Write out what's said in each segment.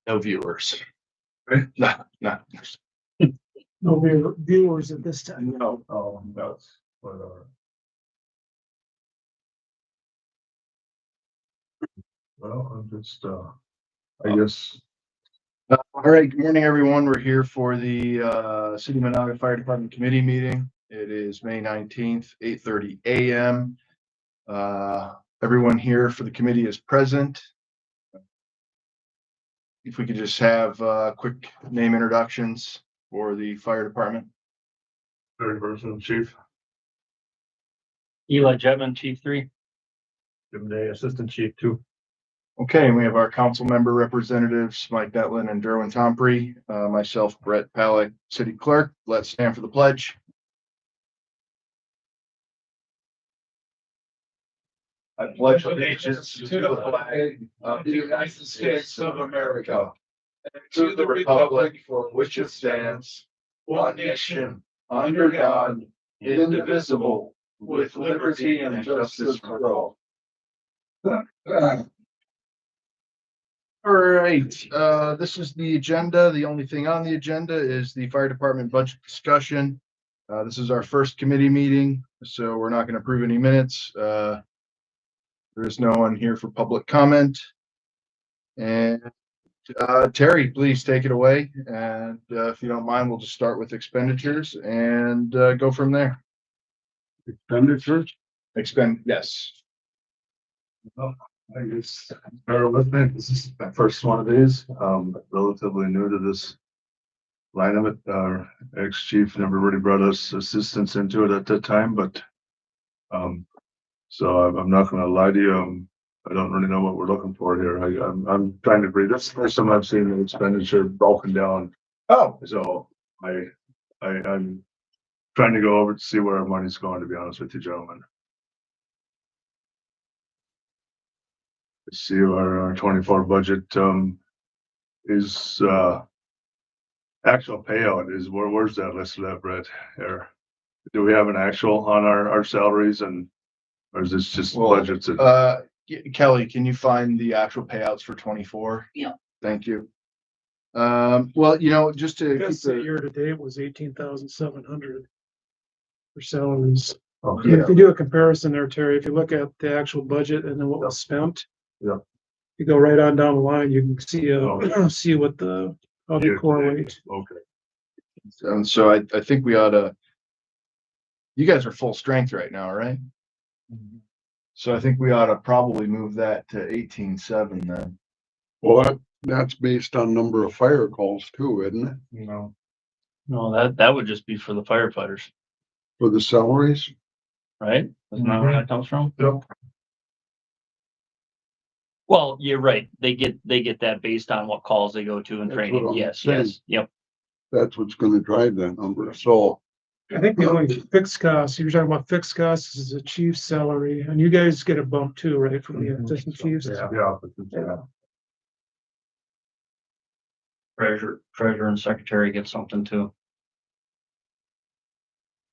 No viewers. Right? No. No viewers at this time. No, that's what well, I'm just, I guess, All right, good morning, everyone. We're here for the City of Monongah Fire Department Committee meeting. It is May 19th, 8:30 a.m. Everyone here for the committee is present. If we could just have quick name introductions for the fire department. third person, chief, Eli Jetman, Chief 3. Jim Day, assistant chief 2. Okay, and we have our council member representatives, Mike Betlin and Derwin Tomprey, myself, Brett Palick, city clerk. Let's stand for the pledge. I pledge allegiance to the flag of the United States of America and to the republic for which it stands, one nation, under God, indivisible, with liberty and justice for all. All right, this is the agenda. The only thing on the agenda is the fire department budget discussion. This is our first committee meeting, so we're not going to approve any minutes. There is no one here for public comment. And Terry, please take it away. And if you don't mind, we'll just start with expenditures and go from there. Expenditures? Yes. I guess, bear with me, this is my first one of these, relatively new to this line of it. Our ex-chief never really brought us assistance into it at that time, but so I'm not gonna lie to you, I don't really know what we're looking for here. I'm trying to read, this is the first time I've seen the expenditure broken down. Oh, So I'm trying to go over to see where our money's going, to be honest with you, gentlemen. See our 24 budget is actual payout is where's that listed at, Brett? There, do we have an actual on our salaries, and or is this just well, budgets? Kelly, can you find the actual payouts for 24? Yeah. Thank you. Well, you know, just to Because keep the the, year to date was 18,700 for salaries. Okay. Yeah. If you do a comparison there, Terry, if you look at the actual budget and then what was spent. Yeah. You go right on down the line, you can see, Okay. see what how they correlate. Okay. and so I think we ought to, you guys are full strength right now, right? So I think we ought to probably move that to 18.7 then. Well, that's based on number of fire calls too, isn't it? You know, No, that would just be for the firefighters, For the salaries? right? Isn't that where that comes from? Yep. Well, you're right. They get that based on what calls they go to and That's training. what I'm Yes, saying. yes, yep. That's what's gonna drive that number. So I think the only fixed costs, you're talking about fixed costs is the chief's salary, and you guys get a bump too, right, from the assistant chiefs? yeah, but yeah. Treasurer and secretary get something too.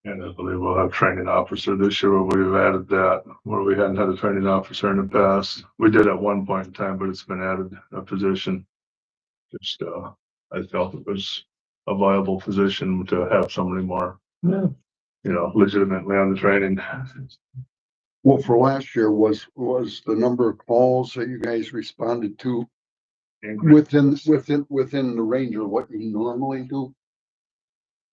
And I believe we'll have training officer this year, where we've added that, where we hadn't had a training officer in the past. We did at one point in time, but it's been added a position. Just, I felt it was a viable position to have somebody more, Yeah. legitimately on the training. well, for last year was the number of calls that you guys responded to within the range of what you normally do?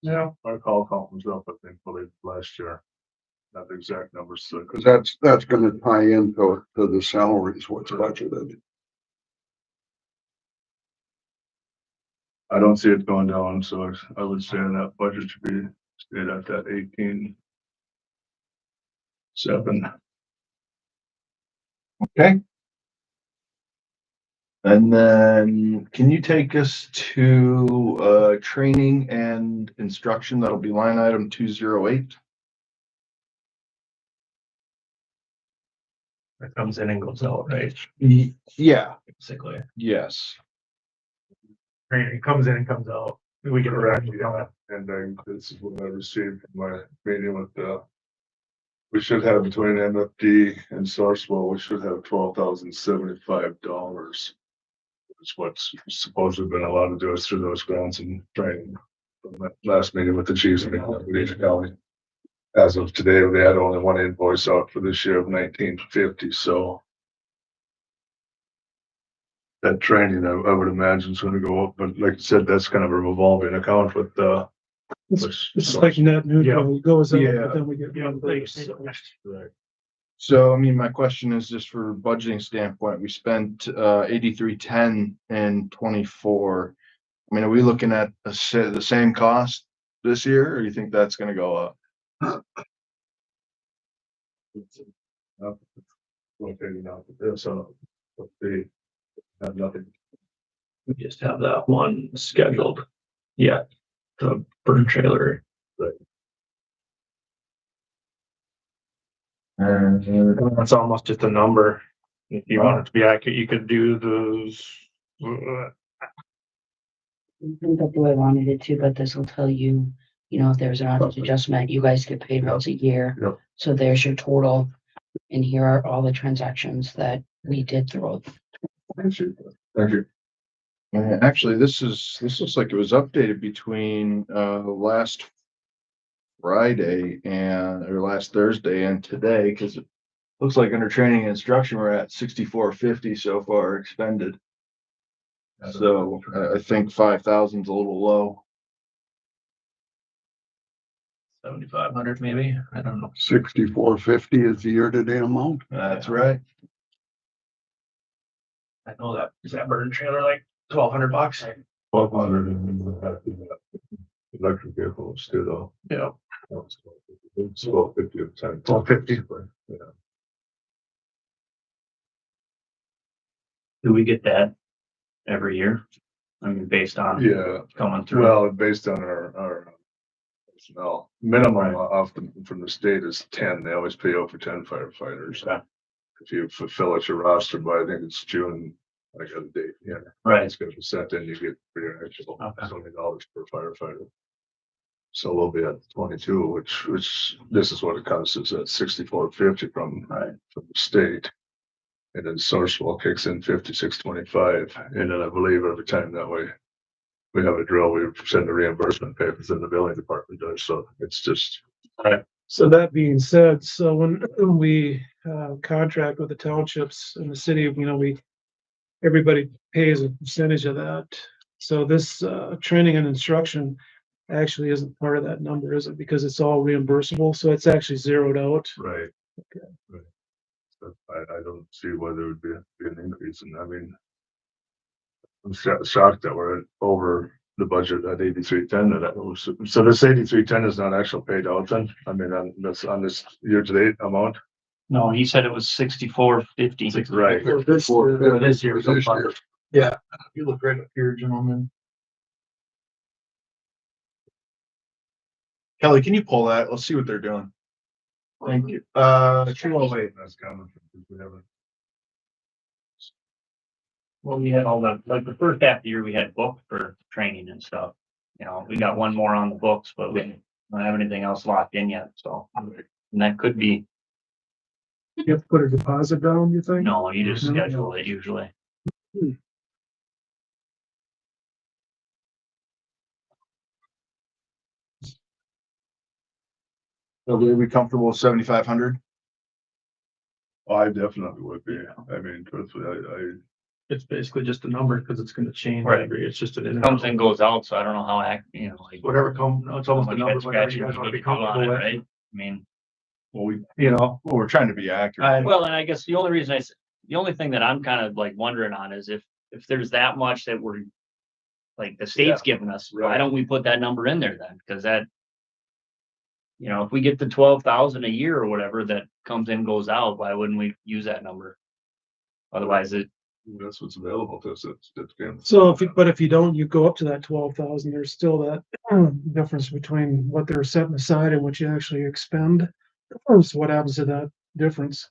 Yeah, our call count was up, I think, believe last year. Not the exact numbers, so, Cause that's gonna tie into the salaries, what's budgeted. I don't see it going down, so I would say that budget should be stayed at that 18.7. Okay. And then can you take us to training and instruction? That'll be line item 208. That comes in and goes out, right? Yeah, Basically. yes. It comes in and comes out. We get Correct, yeah. And then this is what I received from my meeting with we should have between MFD and Sourcewell, we should have $12,075 It's what's supposedly been allowed to do us through those grants and training. From that last meeting with the chiefs in Legion County. As of today, they had only one invoice out for this year of 1950, so. That training, I would imagine is gonna go up, but like I said, that's kind of a revolving account with, It's like net neutral, it goes up, Yeah. but then we get reimbursed. right. So, I mean, my question is just for budgeting standpoint, we spent 8310 in 24. I mean, are we looking at the same cost this year, or you think that's gonna go up? Rotating out there, so they have nothing. We just have that one scheduled. Yeah, the burn trailer. That's almost just a number. If you want it to be accurate, you could do those. I think that's the way I wanted it to, but this will tell you, if there's an honest adjustment, you guys get paid once a year. Yep. So there's your total. And here are all the transactions that we did through. Thank you. Actually, this looks like it was updated between last Friday or last Thursday and today, because it looks like under training and instruction, we're at 6450 so far expended. So I think 5,000 is a little low. 7,500 maybe, I don't know. 6450 is the year-to-date amount. That's right. I know that. Is that burn trailer like $1,200? 1,200 and electric vehicles too, though. Yeah. It's 1250 at the time. 1250. Yeah. Do we get that every year? I mean, based on Yeah, coming through. well, based on our personnel, minimum from the state is 10. They always pay out for 10 firefighters. Okay. If you fulfill it your roster by, I think it's June, I got a date, yeah. Right. It's gonna be sent in, you get for your actual Okay. $20 per firefighter. So we'll be at 22, which this is what it costs us at 6450 from the state. And then Sourcewell kicks in 5625, and then I believe every time that way we have a drill, we send the reimbursement papers and the billing department does, so it's just. So that being said, so when we contract with the townships in the city, everybody pays a percentage of that. So this training and instruction actually isn't part of that number, is it? Because it's all reimbursable, so it's actually zeroed out. Right. Okay. Right. So I don't see why there would be an increase, and I mean, I'm shocked that we're over the budget at 8310. So this 8310 is not actually paid out then? I mean, that's on this year-to-date amount? No, he said it was 6450. Right. For this year. For this year so far. Yeah, you look right up here, gentlemen. Kelly, can you pull that? Let's see what they're doing. Thank you. 208. That's common. We haven't. Well, we had all the first half of the year, we had booked for training and stuff. We got one more on the books, but we don't have anything else locked in yet, so. And that could be, You have to put a deposit down, you think? no, you just No. schedule it usually. So are we comfortable with 7,500? I definitely would be. I mean, truthfully, It's basically just a number because it's gonna change. Right. It's just an. It comes and goes out, so I don't know how like. Whatever comes, it's how almost much a number, head whatever you scratching guys we wanna need be to do on comfortable it, with. right? I mean, We're trying to be accurate. well, and I guess the only reason the only thing that I'm kind of like wondering on is if there's that much that we're like the state's giving us, why Right. don't we put that number in there then? Cause that, if we get the 12,000 a year or whatever that comes in, goes out, why wouldn't we use that number? Otherwise that's what's available to us. It's been. So if you don't, you go up to that 12,000, there's still that difference between what they're setting aside and what you actually expend. So what happens to that difference?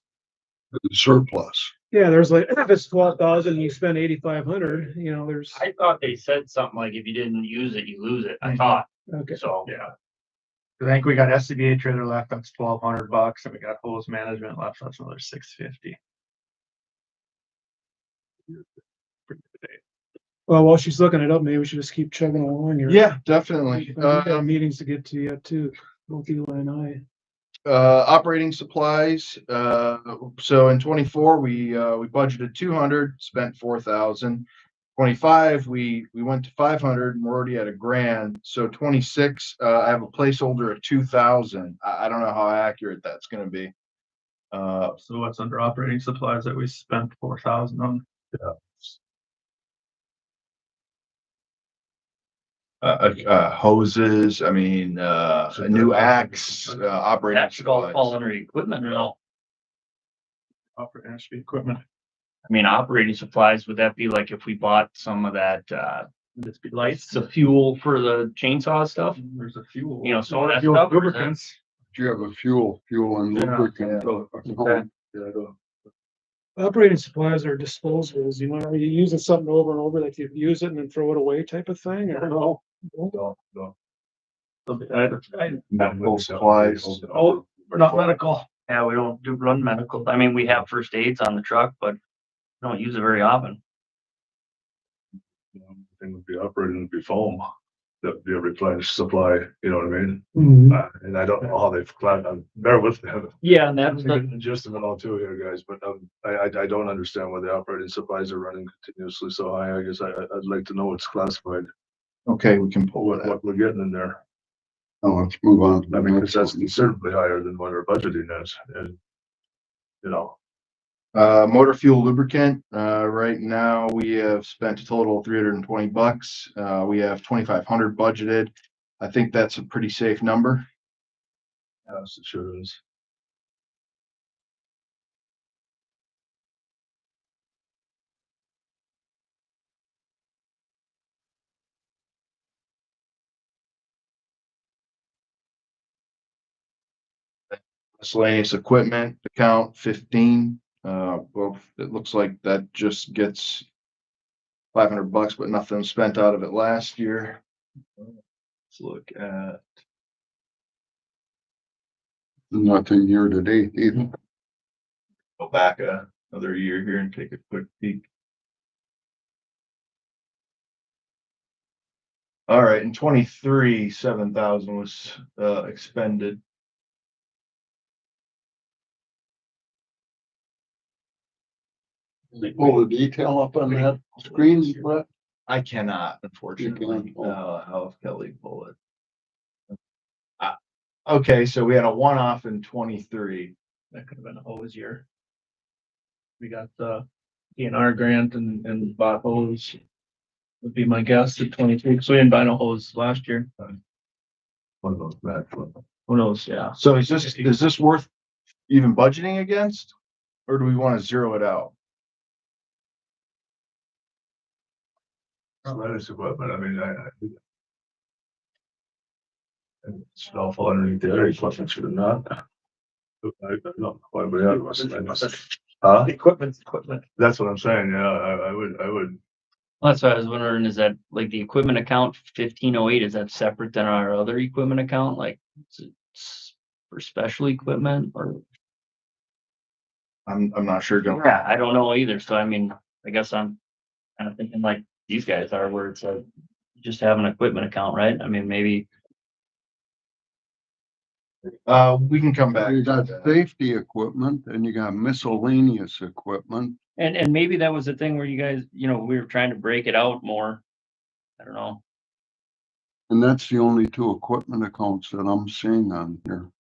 Surplus. Yeah, there's like, if it's 12,000, you spend 8,500, there's, I thought they said something like if you didn't use it, you lose it. I thought, okay. so. Yeah. I think we got SCBA trailer left, that's $1,200, and we got hose management left, that's another $650. Well, while she's looking it up, maybe we should just keep chugging along here. Yeah, definitely. We've got meetings to get to yet too, both Eli and I. Operating supplies, so in 24, we budgeted 200, spent 4,000. 25, we went to 500 and we're already at $1,000. So 26, I have a placeholder of 2,000. I don't know how accurate that's gonna be. So what's under operating supplies that we spent 4,000 on? Hoses, I mean, a new axe, operating That should all fall supplies. under equipment now. Operating equipment. I mean, operating supplies, would that be like if we bought some of that, This be lights. the fuel for the chainsaw stuff? There's a fuel. You know, some of that Fuel stuff, or is that- lubricants. Do you have a fuel and Yeah. lubricant? account? Yeah, I don't. Operating supplies are disposables, you know, are you using something over and over, like you use it and then throw it away type of thing, or no? No. Medical supplies. Oh, we're not medical. Yeah, we don't do run medical. I mean, we have first aids on the truck, but we don't use it very often. Thing would be operating would be foam. That'd be a replenished supply, you know what I mean? And I don't know how they've planned on, bear with me. Yeah, and that's the, I'm just a all too here, guys, but I don't understand why the operating supplies are running continuously so high. I guess I'd like to know what's classified, Okay, we can pull what, that. what we're getting in there. Oh, let's move on. to the I mean, next because that's one. considerably higher than what our budgeting is, and, you know, Motor fuel lubricant, right now we have spent a total of $320. We have 2,500 budgeted. I think that's a pretty safe number. yes, it sure is. Miscellaneous equipment account 15. Well, it looks like that just gets $500, but nothing spent out of it last year. Let's look at, Nothing here today either. go back another year here and take a quick peek. All right, in 23, 7,000 was expended. Pull the detail up on that screen, Brett? I cannot, unfortunately, You can. have Kelly pull it. Okay, so we had a one-off in 23. That could have been a hose year. We got the DNR grant and bought hose. Would be my guess at 23, so we didn't buy no hose last year. One of those bad. Who knows, yeah. So is this worth even budgeting against? Or do we want to zero it out? That is equipment, I mean, and it should all fall underneath the other equipment, should it not? I don't know, why, but yeah, I must, huh? Equipment's equipment. That's what I'm saying, yeah, I would, that's what I was wondering, is that like the equipment account 1508, is that separate than our other equipment account? Like, is it for special equipment or? I'm not sure. Don't. Yeah, I don't know either. So I mean, I guess I'm kind of thinking like these guys are, where it's like just have an equipment account, right? I mean, maybe. We can come back. You to got that. safety equipment and you got miscellaneous equipment. And maybe that was the thing where you guys, you know, we were trying to break it out more. I don't know. And that's the only two equipment accounts that I'm seeing on here.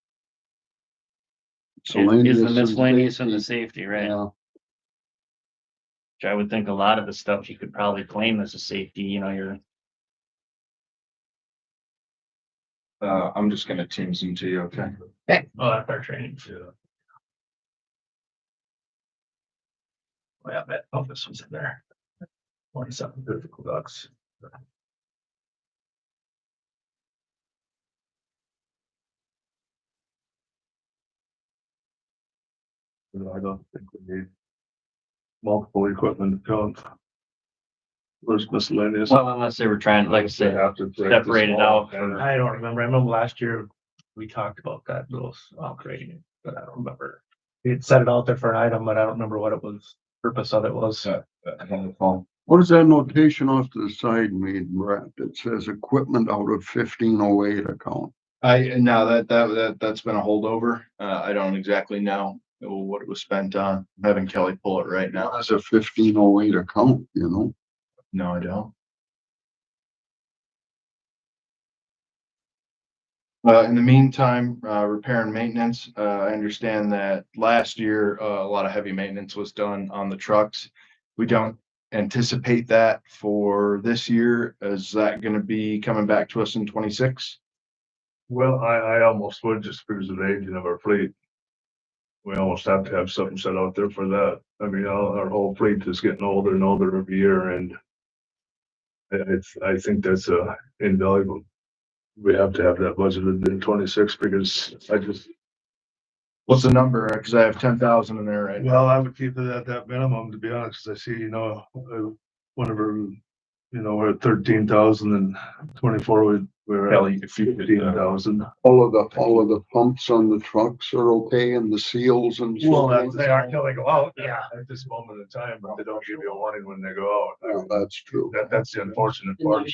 Is the miscellaneous and the safety. safety, right? Yeah, Which I would think a lot of the stuff you could probably claim as a safety, you know, you're. I'm just gonna team zoom to you, okay? Oh, that's our training. yeah. Oh, yeah, that office was in there. 27 physical bucks. I don't think we need multiple equipment accounts. Where's miscellaneous? Well, unless they were trying, like I They said, have to break separate this it all out down. for- I don't remember. I remember last year we talked about that, those operating, it, but I don't remember. We had set it out there for an item, but I don't remember what it was, purpose of it was. I don't recall. What does that notation off to the side mean, Brett? It says equipment out of 1508 account. No, that's been a holdover. I don't exactly know what it was spent on. I'm having Kelly pull it right now. That's a 1508 account, you know? No, I don't. In the meantime, repair and maintenance, I understand that last year, a lot of heavy maintenance was done on the trucks. We don't anticipate that for this year. Is that gonna be coming back to us in 26? Well, I almost would just because of the aging of our fleet. We almost have to have something set out there for that. I mean, our whole fleet is getting older and older every year and I think that's invaluable. We have to have that budgeted in 26 because What's the number? Cause I have 10,000 in there right now. well, I would keep it at that minimum, to be honest, 'cause I see, whenever, we're at 13,000 and 24, we're Kelly, at 15,000. All of the pumps on the trucks are okay and the seals and. Well, stuff? they are till they go out. Yeah. At this moment in time, but they don't give you a warning when they go out. Yeah, that's true. That's the unfortunate part,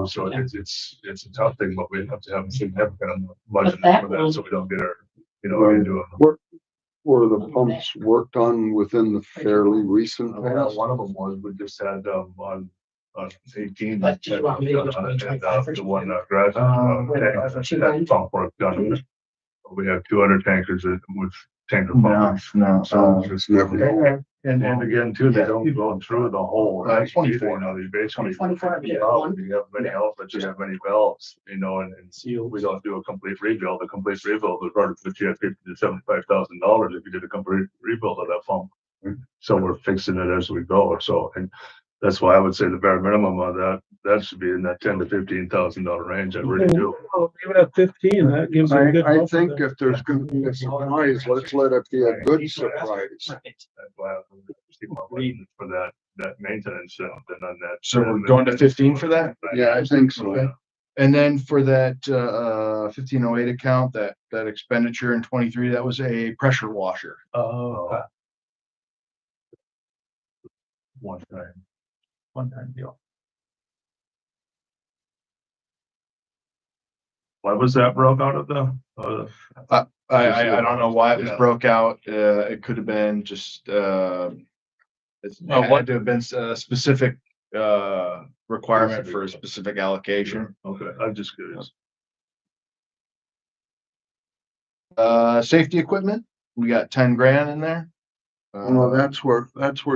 so it's a tough thing, but we have to have a significant budget for that, so we don't get our, into a. Were the pumps worked on within the fairly recent past? One of them was, we just had, on 18. But do you want me to go to and, 25 or the one, garage, that pump work done. We have 200 tankers with tanker No, pumps. no, So it's never- And again, too, they don't go through the whole. 24. They basically. 24, yeah. You have many outlets, you have many valves, and we don't do a complete rebuild. A complete rebuild is part of which you have $50,000 to $75,000 if you did a complete rebuild of that pump. So we're fixing it as we go, and that's why I would say the bare minimum of that should be in that $10,000 to $15,000 range, I really do. Even at 15, that gives you a good. I buffer think there. if there's gonna be a surprise, let's let it be a good surprise. That's why I keep on waiting for that maintenance, and then on that. So we're going to 15 for that? Yeah, I think so. Okay. And then for that 1508 account, that expenditure in 23, that was a pressure washer. Oh, One time deal. Why was that broke out of the? I don't know why it was Yeah. broke out. It could have been just it had to have been a specific requirement for a specific allocation. Okay, I'm just curious. Safety equipment, we got 10 grand in there. Well, that's where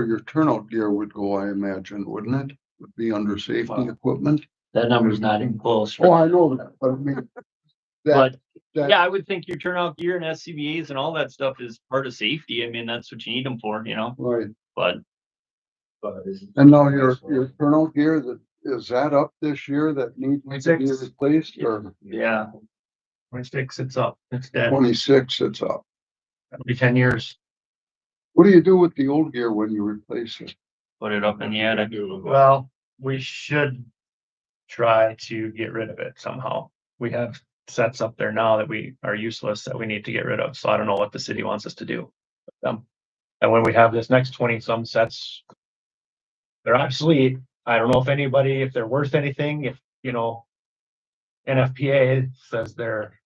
your turnout gear would go, I imagine, wouldn't it? Would be under safety equipment. That number's not even close. Oh, I know that, but I mean. But that- yeah, I would think your turnout gear and SCBA's and all that stuff is part of safety. I mean, that's what you need them for, Right, but and now your turnout gear, is that up this year that needs to be 26. replaced or yeah, 26, it's up. it's dead. 26, it's up? It'll be 10 years. What do you do with the old gear when you replace it? Put it up in the attic. Well, we should try to get rid of it somehow. We have sets up there now that we are useless that we need to get rid of. So I don't know what the city wants us to do with them. And when we have this next 20 some sets, they're obsolete. I don't know if they're worth anything, if, NFPA says they're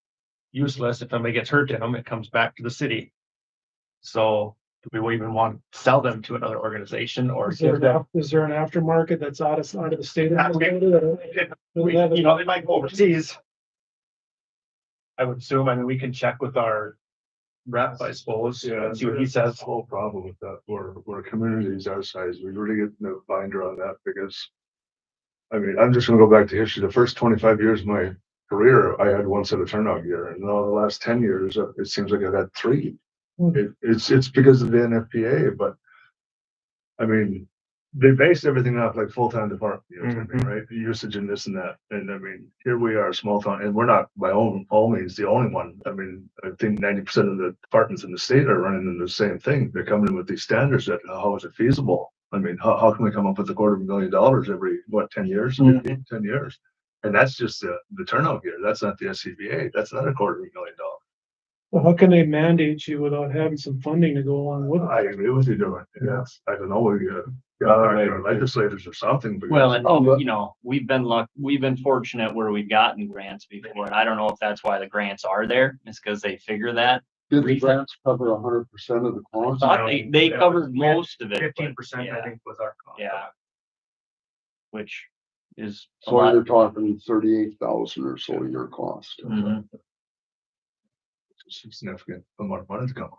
useless. If somebody gets hurt in them, it comes back to the city. So do we even want to sell them to another organization or Is there give them? an aftermarket that's out of the state? Yeah, they might go overseas. I would assume, we can check with our rep, I suppose, and see what he says. The whole problem with that, where communities our size, we really get no binder on that because. I'm just gonna go back to history. The first 25 years of my career, I had one set of turnout gear, and now the last 10 years, it seems like I've had 3. It's because of the NFPA, but. They base everything off like full-time department, right? The usage and this and that. And here we are, a small town, and we're not by all means the only one. I think 90% of the departments in the state are running into the same thing. They're coming in with these standards that how is it feasible? How can we come up with $250,000 every, 10 years? 10 years? And that's just the turnout gear. That's not the SCBA. That's not $250,000. Well, how can they mandate you without having some funding to go along with it? I agree with you, doing. Yes, I don't know. legislators or something. because- Well, and, Oh, but- you know, we've been fortunate where we've gotten grants before, and I don't know if that's why the grants are there, it's because they figure that. Did the grants cover 100% of the I cost? thought they Yeah, covered most of it. but 15%, I yeah, think, was our cost. Yeah. Which is a So lot. you're talking 38,000 or so your cost. Mhm. It's significant amount of money to come.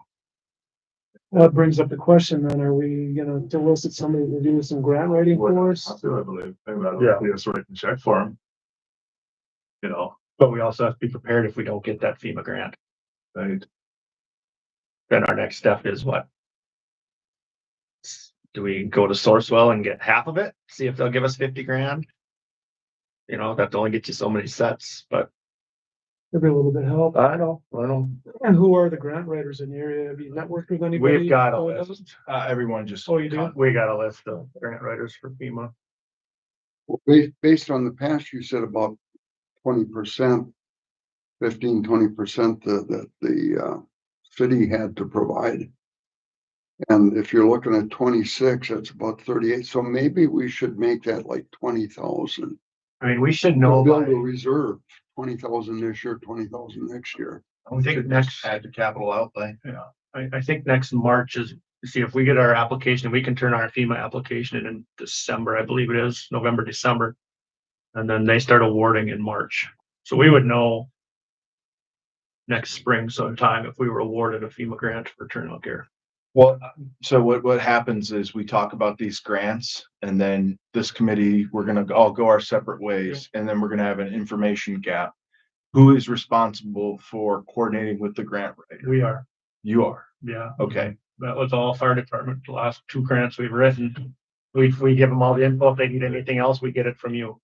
That brings up the question then, are we gonna solicit somebody to do some grant writing for us? I believe, maybe I Yeah. don't, yes, write a check for them. You know, But we also have to be prepared if we don't get that FEMA grant. right, Then our next step is what? Do we go to Sourcewell and get half of it? See if they'll give us 50 grand? You know, that only gets you so many sets, but Maybe a little bit of help. I don't. And who are the grant writers in the area? Have you networked with anybody? We've got a Oh, list. Everyone just. Oh, you do? We got a list of grant writers for FEMA. Well, based on the past, you said about 20%, 15-20% that the city had to provide. And if you're looking at 26, that's about 38. So maybe we should make that like 20,000. I mean, we should know Build a by, reserve, 20,000 this year, 20,000 next year. I think next, Add to capital outlay. I think next March is, see if we get our application, we can turn our FEMA application in December, I believe it is, November, December. And then they start awarding in March. So we would know next spring sometime if we were awarded a FEMA grant for turnout gear. Well, so what happens is we talk about these grants and then this committee, we're gonna all go our separate ways. And then we're gonna have an information gap. Who is responsible for coordinating with the grant writer? We are, You are. yeah. Okay. That was all fire department, the last 2 grants we've written. We give them all the info. If they need anything else, we get it from you.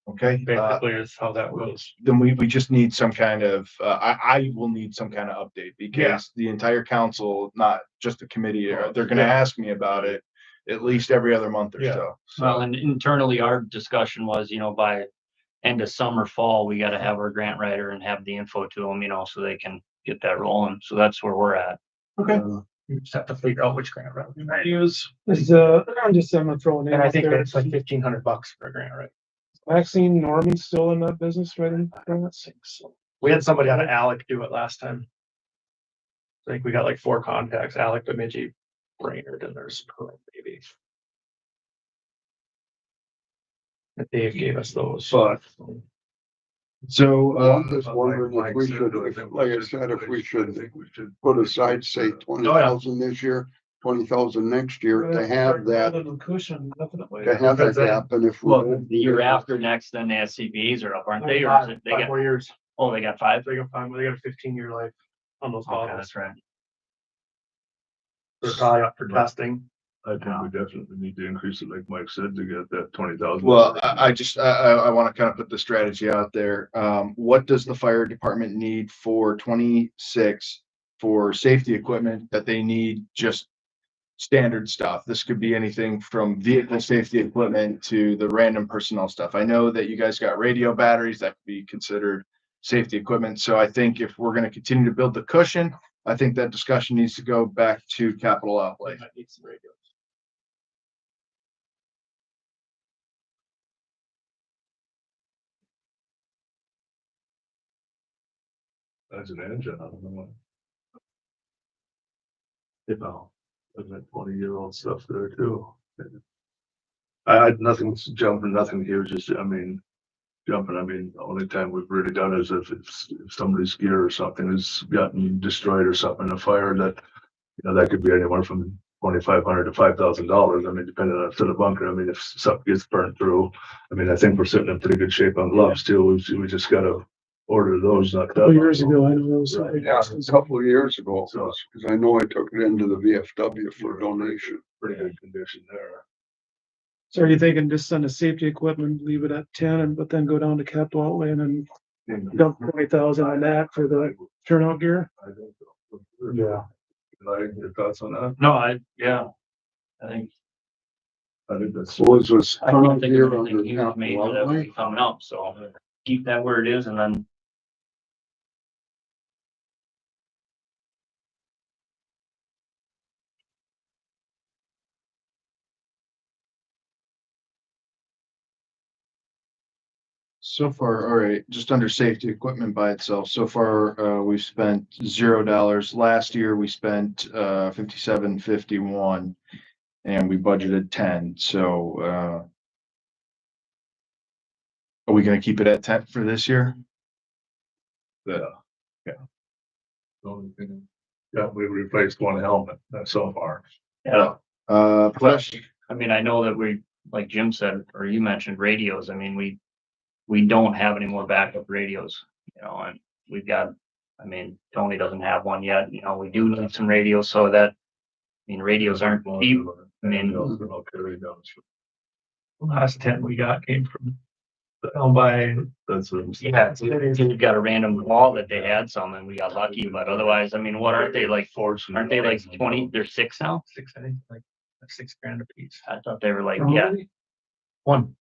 Okay. Basically is how that goes. Then we just need some kind of, I will need some kind of update because the entire council, not just the committee, they're gonna ask me about it at least every other month or Yeah. so. Well, and internally, our discussion was, you know, by end of summer, fall, we gotta have our grant writer and have the info to them, you know, so they can get that rolling. So that's where we're at. Okay. We just have to figure out which grant route we might use. Is, I'm gonna throw a name And I out think there. it's like $1,500 for a grant, right? Maxine Norman still in that business, right? In grants? We had somebody out of Alec do it last time. I think we got like 4 contacts, Alec, Bemidji, Brainerd, and there's Pearl, maybe. That Dave gave us those. but. So, I'm just wondering like if we Mike should, said, I if- think like I we said, if we I should think we should. put aside, say, 20,000 this year, 20,000 next year to have that, Cushion, definitely. to have that gap. And if we. Well, the year after next, then the SCBA's are up, aren't they? Or is it, they 5 got, more years. oh, they got 5? They got 5, they got a 15-year life on those Okay, bottles. that's right. They're probably up for testing. I think we definitely need to increase it, like Mike said, to get that 20,000. well, I want to kind of put the strategy out there. What does the fire department need for 26 for safety equipment that they need just standard stuff? This could be anything from vehicle safety equipment to the random personnel stuff. I know that you guys got radio batteries that could be considered safety equipment. So I think if we're going to continue to build the cushion, I think that discussion needs to go back to capital outlay. Might need some radios. As an engine, I don't know. You know, there's that 20-year-old stuff there too. Nothing's jumping, nothing here, just, I mean, jumping, the only time we've really done is if somebody's gear or something has gotten destroyed or something in a fire that, that could be anywhere from $2,500 to $5,000. Depending on to the bunker. If something gets burnt through, I think we're sitting in pretty good shape on gloves too. We just gotta order those, not that. 2 years ago, I know those. Right. Yeah, a couple of years ago, because I know I took it into the VFW for donation. Pretty good condition there. So are you thinking just send a safety equipment, leave it at 10, but then go down to capital outlay and then dump 20,000 on that for the turnout gear? I think so. Yeah. Like, your thoughts on that? No, I think, I think that's. Was I don't turnout think gear there's anything under huge major capital that will outlay? be coming up, so keep that where it is and then. So far, all right, just under safety equipment by itself, so far, we've spent $0. Last year, we spent, 57.51. And we budgeted 10, so, are we gonna keep it at 10 for this year? Yeah. The only thing- Yeah, we replaced one helmet so far. Yeah, Professional, I mean, I know that we, like Jim said, or you mentioned radios. I mean, we don't have any more backup radios, you know, and we've got, I mean, Tony doesn't have one yet, you know, we do need some radios so that, I mean, radios aren't cheap. I mean, The last 10 we got came from down by, That's what. yeah, we got a random call that they had some and we got lucky, but otherwise, I mean, what aren't they like? Aren't they like 20? They're 6 now? six, I think, like $6,000 a piece. I thought they were like, yeah. One.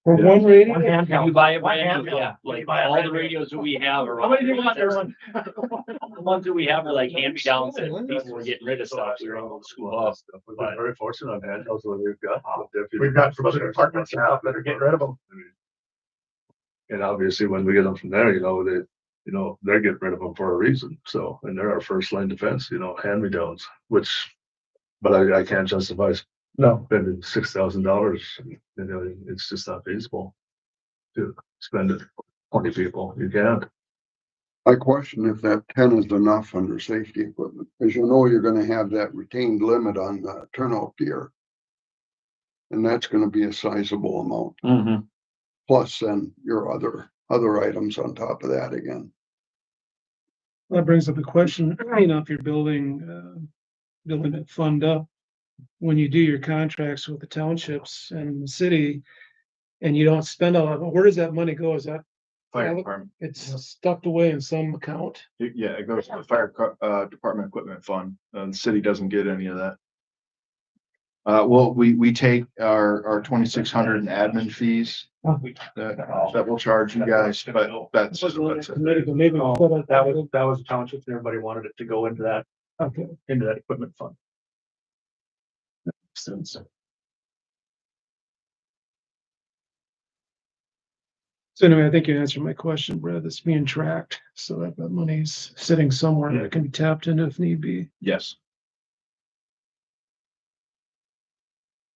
For one radio? One handheld. You buy it, One yeah, handheld. like You buy it all the brand new. radios that we have are. How many do you want there, one? The ones that we have are like hand-me-downs that people were getting rid of stuff. We were able to scoop up. We've been very fortunate on that. That's what we've got. We've got from other departments now that are getting rid of them. And obviously, when we get them from there, they're getting rid of them for a reason. So, and they're our first line defense, hand-me-downs, but I can't justify No. spending $6,000. It's just not feasible to spend it 20 people. You can't. I question if that 10 is enough under safety equipment, because you're gonna have that retained limit on the turnout gear. And that's gonna be a sizable amount, Mm-hmm. plus then your other items on top of that again. That brings up a question, if you're building it fund up, when you do your contracts with the townships and the city, and you don't spend all of it, where does that money go? Is that, fire department, it's stuck away in some account? yeah, it goes to the fire, department equipment fund, and the city doesn't get any of that. Well, we take our 2,600 in admin fees that we'll charge you guys, but that's. Maybe That was townships, and everybody wanted it to go into that Okay. equipment fund. Sense. So anyway, I think you answered my question, Brad. It's being tracked so that the money's sitting somewhere that can be tapped into if need be. Yes.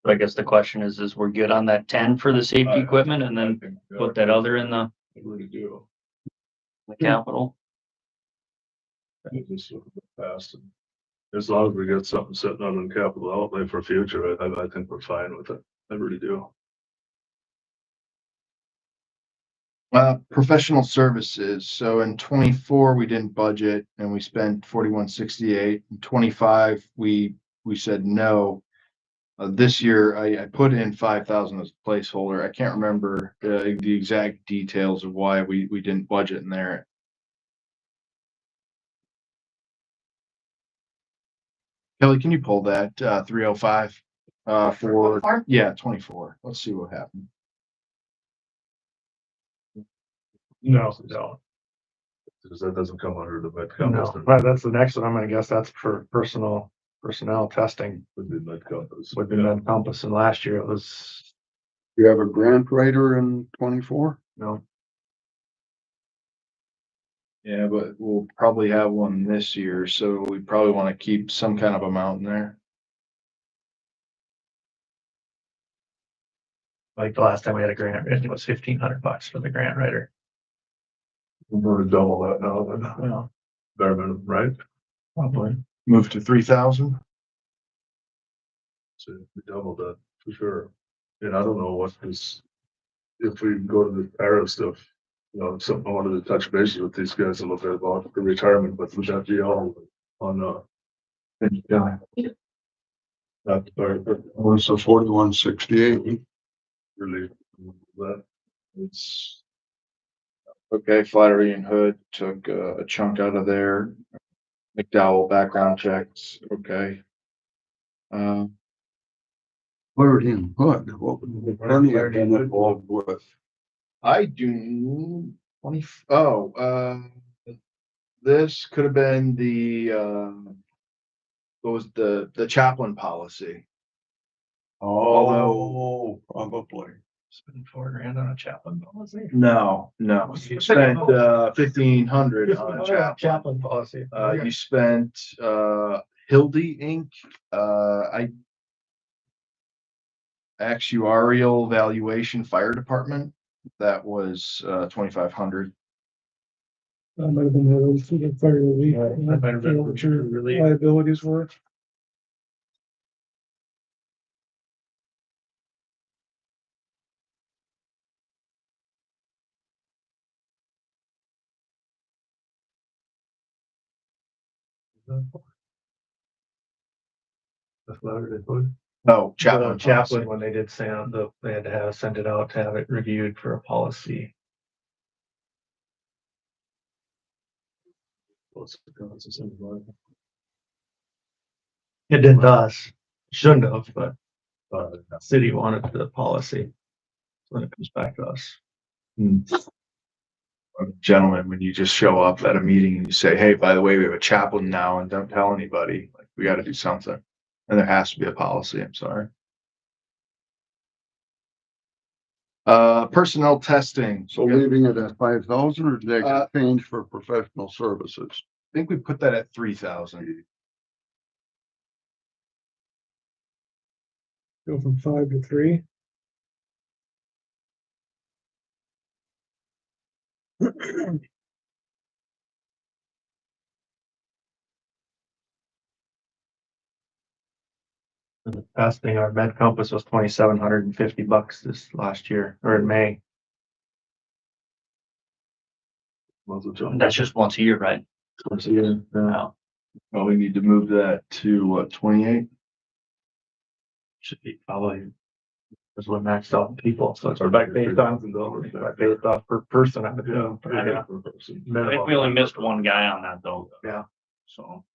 But I guess the question is we're good on that 10 for the safety equipment and then put that other in the I really do. capital? Just look at the past and as long as we get something sitting out in capital outlay for future, I think we're fine with it. I really do. Professional services. So in 24, we didn't budget and we spent 4168. In 25, we said no. This year, I put in 5,000 as a placeholder. I can't remember the exact details of why we didn't budget in there. Kelly, can you pull that 305 for, yeah, 24. Let's see what happened. No. Because that doesn't come under the med No, compass. but that's the next one. I'm gonna guess that's for personnel testing Would be med compass. would be Med Compass, and last year it was, You have a grant writer in 24? no, Yeah, but we'll probably have one this year, so we probably want to keep some kind of amount in there. like the last time we had a grant, it was $1,500 for the grant writer. We're gonna double that now, then. Well, Bare minimum, right? probably. Move to 3,000. So we doubled that for sure. And I don't know what is, if we go to the para stuff, something I wanted to touch base with these guys a little bit about the retirement, but would that be all on, Yeah. not the fire, but Well, so 4168. really, that it's, Okay, Flattery and Hood took a chunk out of there. McDowell background checks, okay. Clarity and Hood, what plenty have been involved with. I do 20, this could have been what was the chaplain policy. Oh, probably. Spending $4,000 on a chaplain policy. No, you spent, 1,500 on Chaplin. Chaplain policy. You spent, Hildy Inc., actuarial valuation fire department. That was, 2,500. That might have been the fire relief. That might have been What your relief. liabilities were. That's what they put. Oh, Chaplin. Chaplain, when they did send they had to send it out to have it reviewed for a policy. It didn't us, shouldn't have, but the city wanted the policy. When it comes back to us. Gentlemen, when you just show up at a meeting and you say, hey, by the way, we have a chaplain now and don't tell anybody, like, we gotta do something. And there has to be a policy, I'm sorry. Personnel testing. So leaving it at 5,000 or did they Uh, change for professional services? I think we put that at 3,000. Go from 5 to 3. The best thing, our Med Compass was $2,750 this last year, or in May. That's just once a year, right? Once a year. No, Well, we need to move that to what, 28? Should be probably. Because we're maxed out people, so it's back based on, based off per person. I think we only missed one guy on that though. Yeah. So.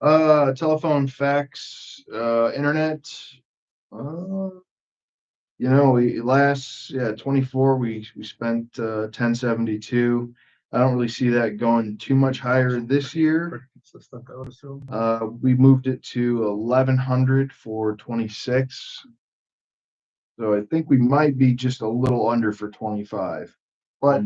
Telephone, fax, internet. We 24, we spent, 1072. I don't really see that going too much higher this year. Consistent, I would assume. We moved it to 1,100 for 26. So I think we might be just a little under for 25, but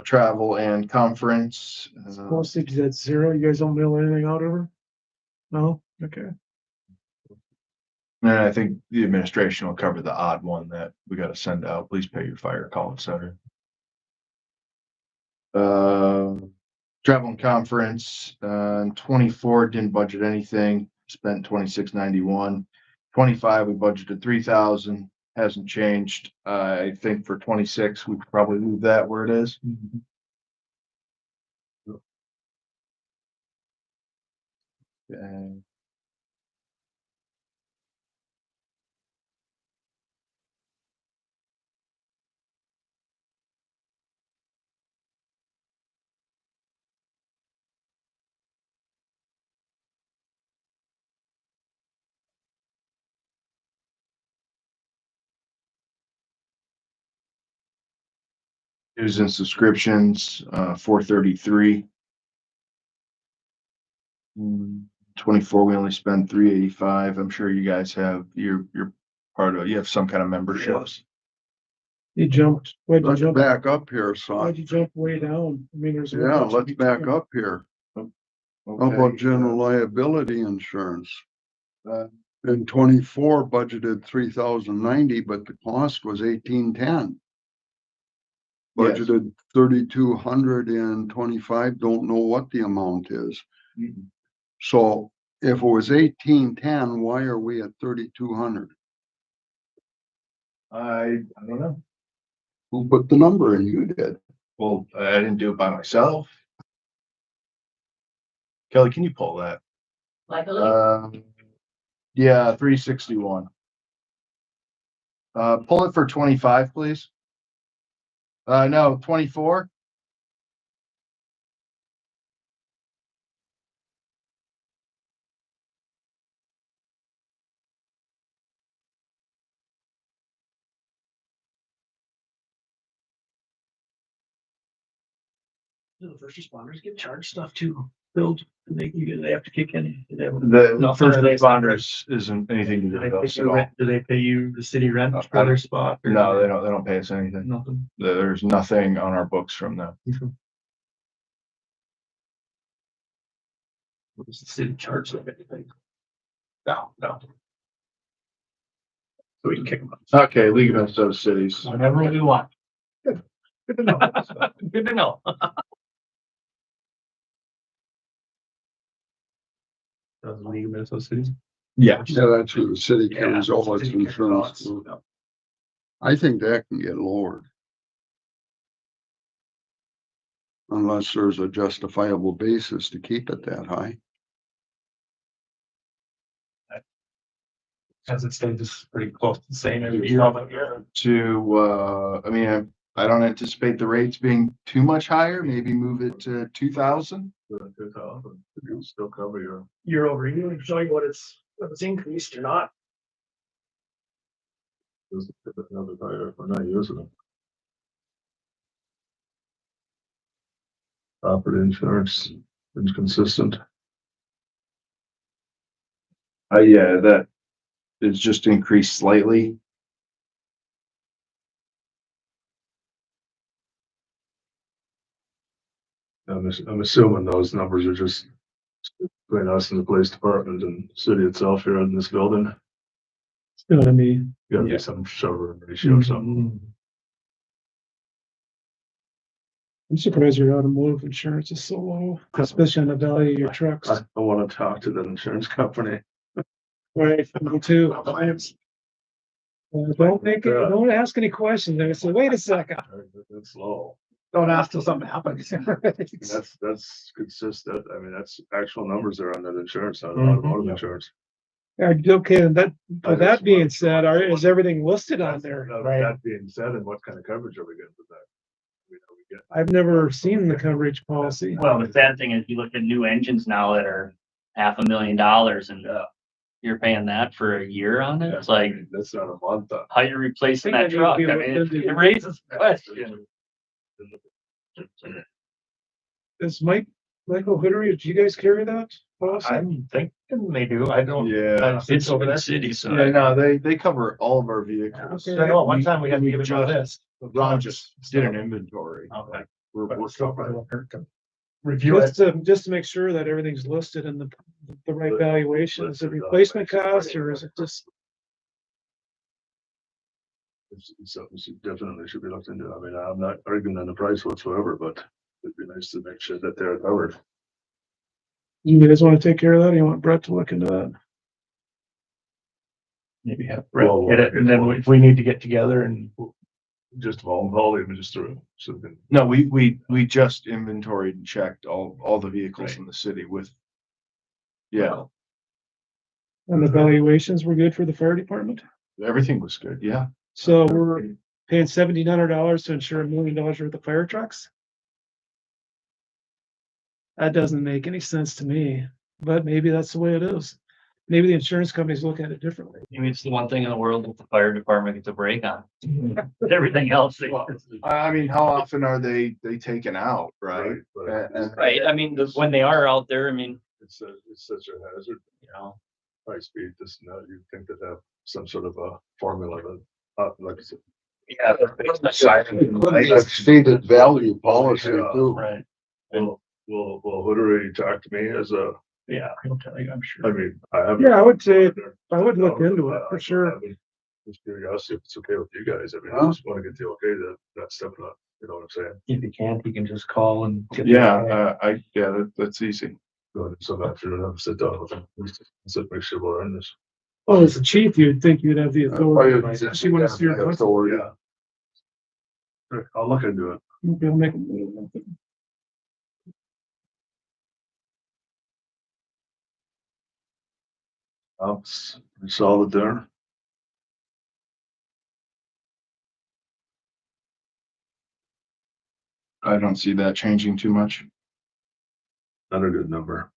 travel and conference. Postage, that's 0. You guys don't mail anything out ever? No? Okay. And I think the administration will cover the odd one that we gotta send out. Please pay your fire call center. Travel and conference, 24 didn't budget anything, spent 2691. 25, we budgeted 3,000, hasn't changed. I think for 26, we could probably leave that where it is. Okay. Dues and subscriptions, 433. 24, we only spent 385. I'm sure you guys have, you're part of, you have some kind of memberships. You jumped, why'd you Let's jump, back up here, son. why'd you jump way down? I mean, there's. Yeah, let's back up here. How about general liability insurance? In 24 budgeted 3,090, but the cost was 1,810. Yes. Budgeted 3,200 in 25, don't know what the amount is. So if it was 1,810, why are we at 3,200? I don't know. Who put the number in? You did. Well, I didn't do it by myself. Kelly, can you pull that? Yeah, 361. Pull it for 25, please. No, 24. Do the first responders get charged stuff too, billed, and they have to kick in? Do they have- The No, first are they- responders isn't anything to Do do they with pay us at you all. rent, do they pay you the city rent I for their spot? or- No, they don't pay us anything. Nothing. There's nothing on our books from them. What does the city charge them anything? No. So we can kick them out Okay, League of Minnesota Cities. whenever we want. Good to know. Good to know. Does the League of Minnesota Cities? Yeah. Yeah, that's who the city Yeah, carries all its city carries all insurance. its- through. yeah. I think that can get lowered. Unless there's a justifiable basis to keep it that high. As it stays, it's pretty close to the same every year. I mean, I don't anticipate the rates being too much higher, maybe move it to 2,000. Still cover your. Year over year, show you what it's increased or not. Another tire if we're not using them. Property insurance is consistent. Yeah, that is just increased slightly. I'm assuming those numbers are just between us and the police department and city itself here in this building. It's gonna be. Gotta Yeah. be some sort of ratio or something. I'm surprised your automotive insurance is so low, especially on the value of your trucks. I wanna talk to the insurance company. Right, me too. Don't ask any questions. They say, wait a second. It's low. Don't ask till something happens. That's consistent. I mean, that's actual numbers are on that insurance, not Mhm. automotive insurance. Okay, and that being said, is everything listed on there? That being said, and what kind of coverage are we getting for that? We get. I've never seen the coverage policy. Well, the sad thing is you look at new engines now that are $500,000 and you're paying that for a year on it. It's like, That's not a month. how you replacing I that think truck? that I needs to be mean, looked into. it raises the question. Is Michael Hoodery, do you guys carry that policy? I'm thinking they do. I don't. Yeah. It's over the city, so. Yeah, no, they cover all of our vehicles. Okay. I know, one time we had to give it a list. Ron just did an inventory. Okay. We're covered. Review it. Just to make sure that everything's listed in the right valuation. Is it replacement cost or is it just? It's something definitely should be looked into. I mean, I'm not arguing on the price whatsoever, but it'd be nice to make sure that they're covered. You guys want to take care of that? Or you want Brett to look into that? Maybe have Well, Brett get it, and then if we need to get together and Just a phone call, even just through something. No, we just inventoried and checked all the vehicles in the city with. Yeah, And the valuations were good for the fire department? everything was good. Yeah. So we're paying $1,700 to insure $1 million worth of fire trucks? That doesn't make any sense to me, but maybe that's the way it is. Maybe the insurance companies look at it differently. I mean, it's the one thing in the world that the fire department gets a break on. Everything else. I mean, how often are they taken out, right? But Right, I mean, when they are out there, I mean, it's such a hazard, you know, high speed, this and that, you'd think that have some sort of a formula that, like I said. yeah. A stated value policy too. Right. Will Hoodery talk to me as a, yeah, he'll tell you, I'm I sure. mean, I have. Yeah, I would say, I would look into it for sure. Just curiosity if it's okay with you guys. I mean, I Huh? just wanna get the okay to that step up, you know what I'm saying? If you can't, you can just call and. get the- Yeah, that's easy. Go some afternoon, have a sit down with them, sit, make sure we're in this. Oh, as a chief, you'd think you'd have the authority, especially when it's your. Authority. Yeah. Sure, I'll look into it. Okay, I'll make a note of it. It's solid there. I don't see that changing too much. Not a good number.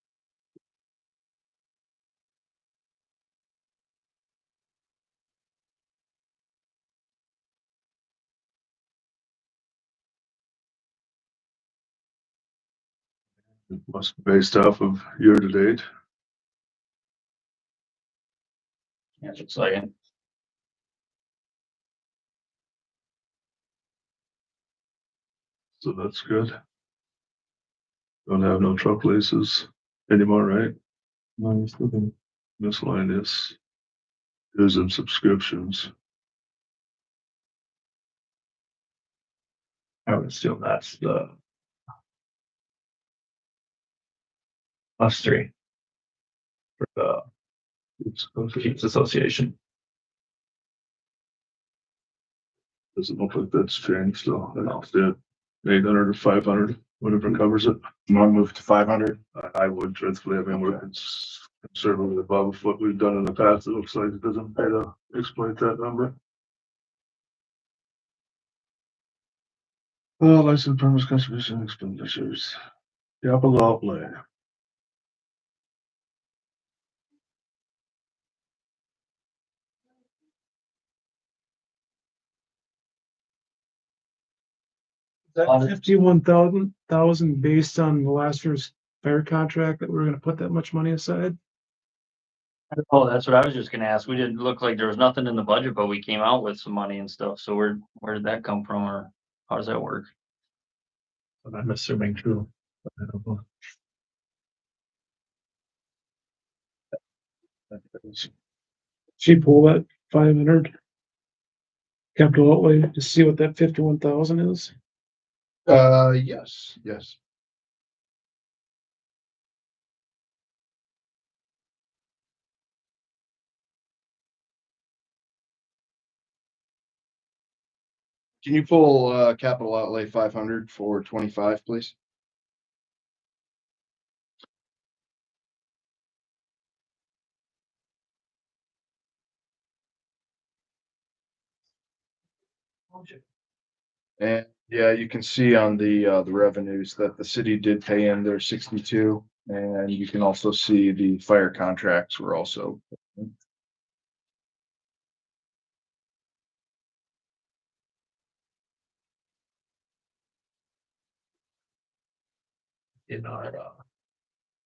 It must be based off of year to date. Yeah, it looks like it. So that's good. Don't have no truck leases anymore, right? No, you still do. Miscellaneous. Dues and subscriptions. I would assume that's the us three. For the Chiefs Association. Doesn't look like that's changed, so that's it. 800 or 500, whatever covers it. You want to move to 500? I would truthfully, I mean, we're considerably above what we've done in the past. It looks like it doesn't pay to exploit that number. License permits, contribution expenditures. Capital outlay. That 51,000 based on the last year's fire contract that we're gonna put that much money aside? Oh, that's what I was just gonna ask. We didn't look like there was nothing in the budget, but we came out with some money and stuff. So where did that come from, or how does that work? I'm assuming true. I don't know. She pull that 500 capital outlay to see what that 51,000 is. Yes. Can you pull, capital outlay 500 for 25, please? And yeah, you can see on the revenues that the city did pay in their 62, and you can also see the fire contracts were also. In our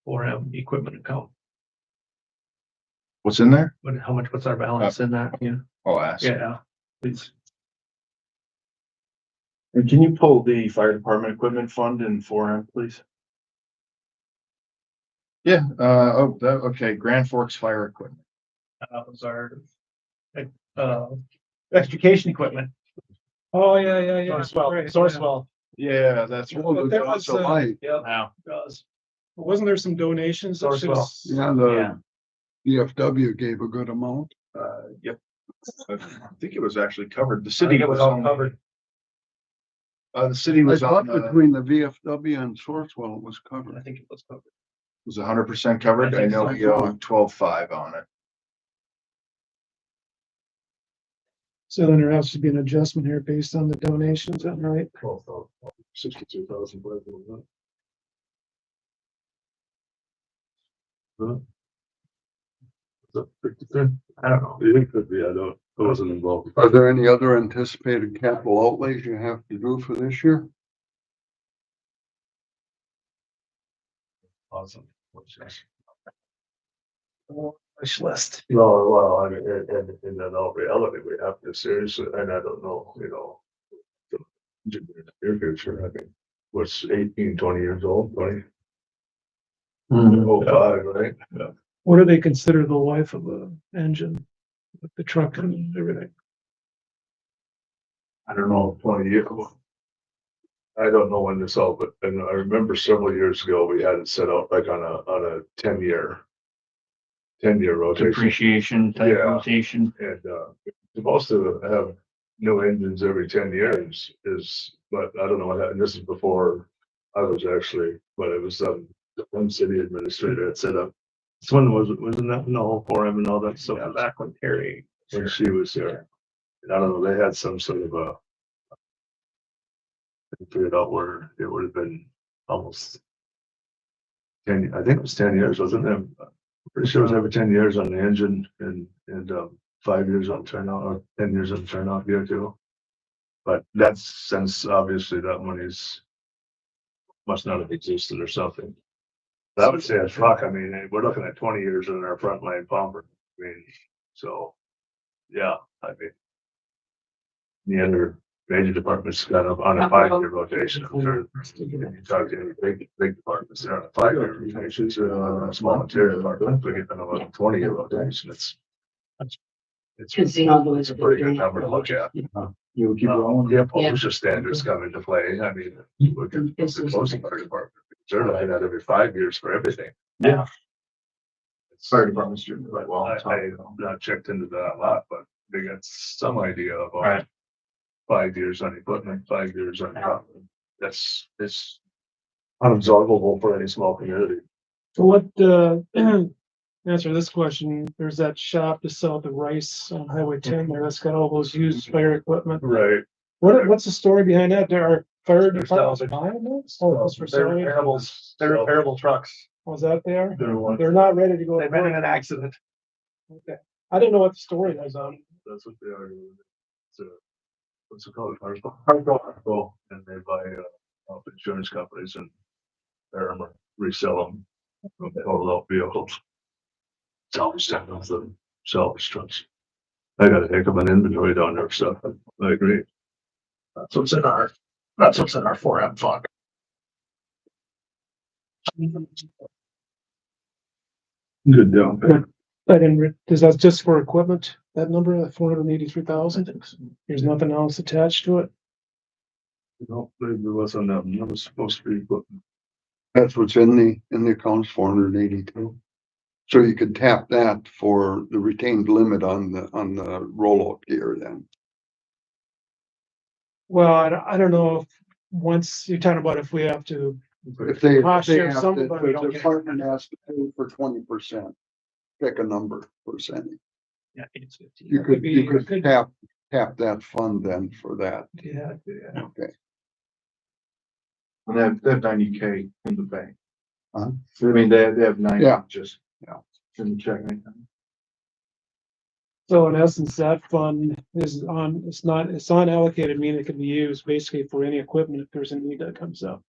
4M equipment account. What's in there? What's our balance in that? Yeah. I'll ask. Yeah, please. And can you pull the fire department equipment fund in 4M, please? Yeah, okay, Grand Forks Fire Equipment. That was our extrication equipment. Oh, yeah. Sourcewell. Yeah, that's. Well, but that was, Light. Yep. Wow. Does. Wasn't there some donations? that should've- Yeah, the VFW gave a good amount. Yep. I think it was actually covered. The I city think it was all covered. The city I was thought on, between the VFW and Sourcewell it was I covered. think it was covered. was 100% covered. I know we owe 12.5 on it. So then there has to be an adjustment here based on the donations, is that right? 62,000. I don't know. It could be, I wasn't involved. Are there any other anticipated capital outlays you have to do for this year? Awesome. Wish list. No, well, I mean, in all reality, we have to seriously, and I don't know, in the near future, I mean, what's 18, 20 years old, 20? Oh, 5, right? Yeah. What do they consider the life of a engine with the truck and everything? I don't know, 20 years. I don't know when this all, but and I remember several years ago, we had it set up like on a 10-year rotation. Depreciation type Yeah. rotation. And, supposed to have new engines every 10 years but I don't know what happened. This is before I was actually, but it was, the one city administrator had set up. This one wasn't that, no, 4M and all that stuff back when Terry. When she was there. And I don't know, they had some sort of figured out where it would have been almost 10, I think it was 10 years, wasn't it? I'm pretty sure it was every 10 years on the engine and 5 years on turnout, or 10 years on turnout gear too. But that's since obviously that money's must not have existed or something. I would say a truck, I mean, we're looking at 20 years in our frontline pumper. I mean, so, yeah, I mean. The other major departments got up on a 5-year rotation. I'm sure if you talk to any big departments, they're on a 5-year rotation, so small interior department, we get them on a 20-year rotation. It's Cause you know, it's a pretty good number to look at. You keep rolling. Yeah, pollution standards come into play. I mean, look at the closing fire department. They're looking at every 5 years for everything. Yeah. Fire department's doing quite well. I've not checked into that a lot, but they got some idea of Right. 5 years on equipment, 5 years on property. It's unabsorbable for any small community. So what, answer this question, there's that shop just south of Rice on Highway 10 there, that's got all those used fire equipment. Right. What's the story behind that? There are fire They're departments salvage. buying those? Oh, it's for They're salvage? repairables, they're repairable trucks. Was that there? They're They're not ready to go. to They've been in work. an accident. Okay. I didn't know what the story was on. That's what they are. It's a, what's it called? Hardcore. And they buy, off insurance companies and resell them. All out vehicles. Salvage them with the salvage trucks. I got a heck of an inventory down there, so I agree. That's what's in our 4M fund. Good deal. I didn't, is that just for equipment, that number, 483,000? There's nothing else attached to it? No, there wasn't that, that was supposed to be, but That's what's in the accounts, 482. So you could tap that for the retained limit on the rollout gear then. Well, I don't know if, once you're talking about if we have to, If they Cost have share to, somebody, we the don't get- department has to pay for 20%. Pick a number percentage. Yeah, it's 15. You could, you Could could be- tap that fund then for that. yeah, Okay. And they have 90K in the bank. Huh? I mean, they have 90, Yeah. just. Yeah. In the check. so in essence, that fund is it's unallocated, meaning it can be used basically for any equipment if there's a need that comes up.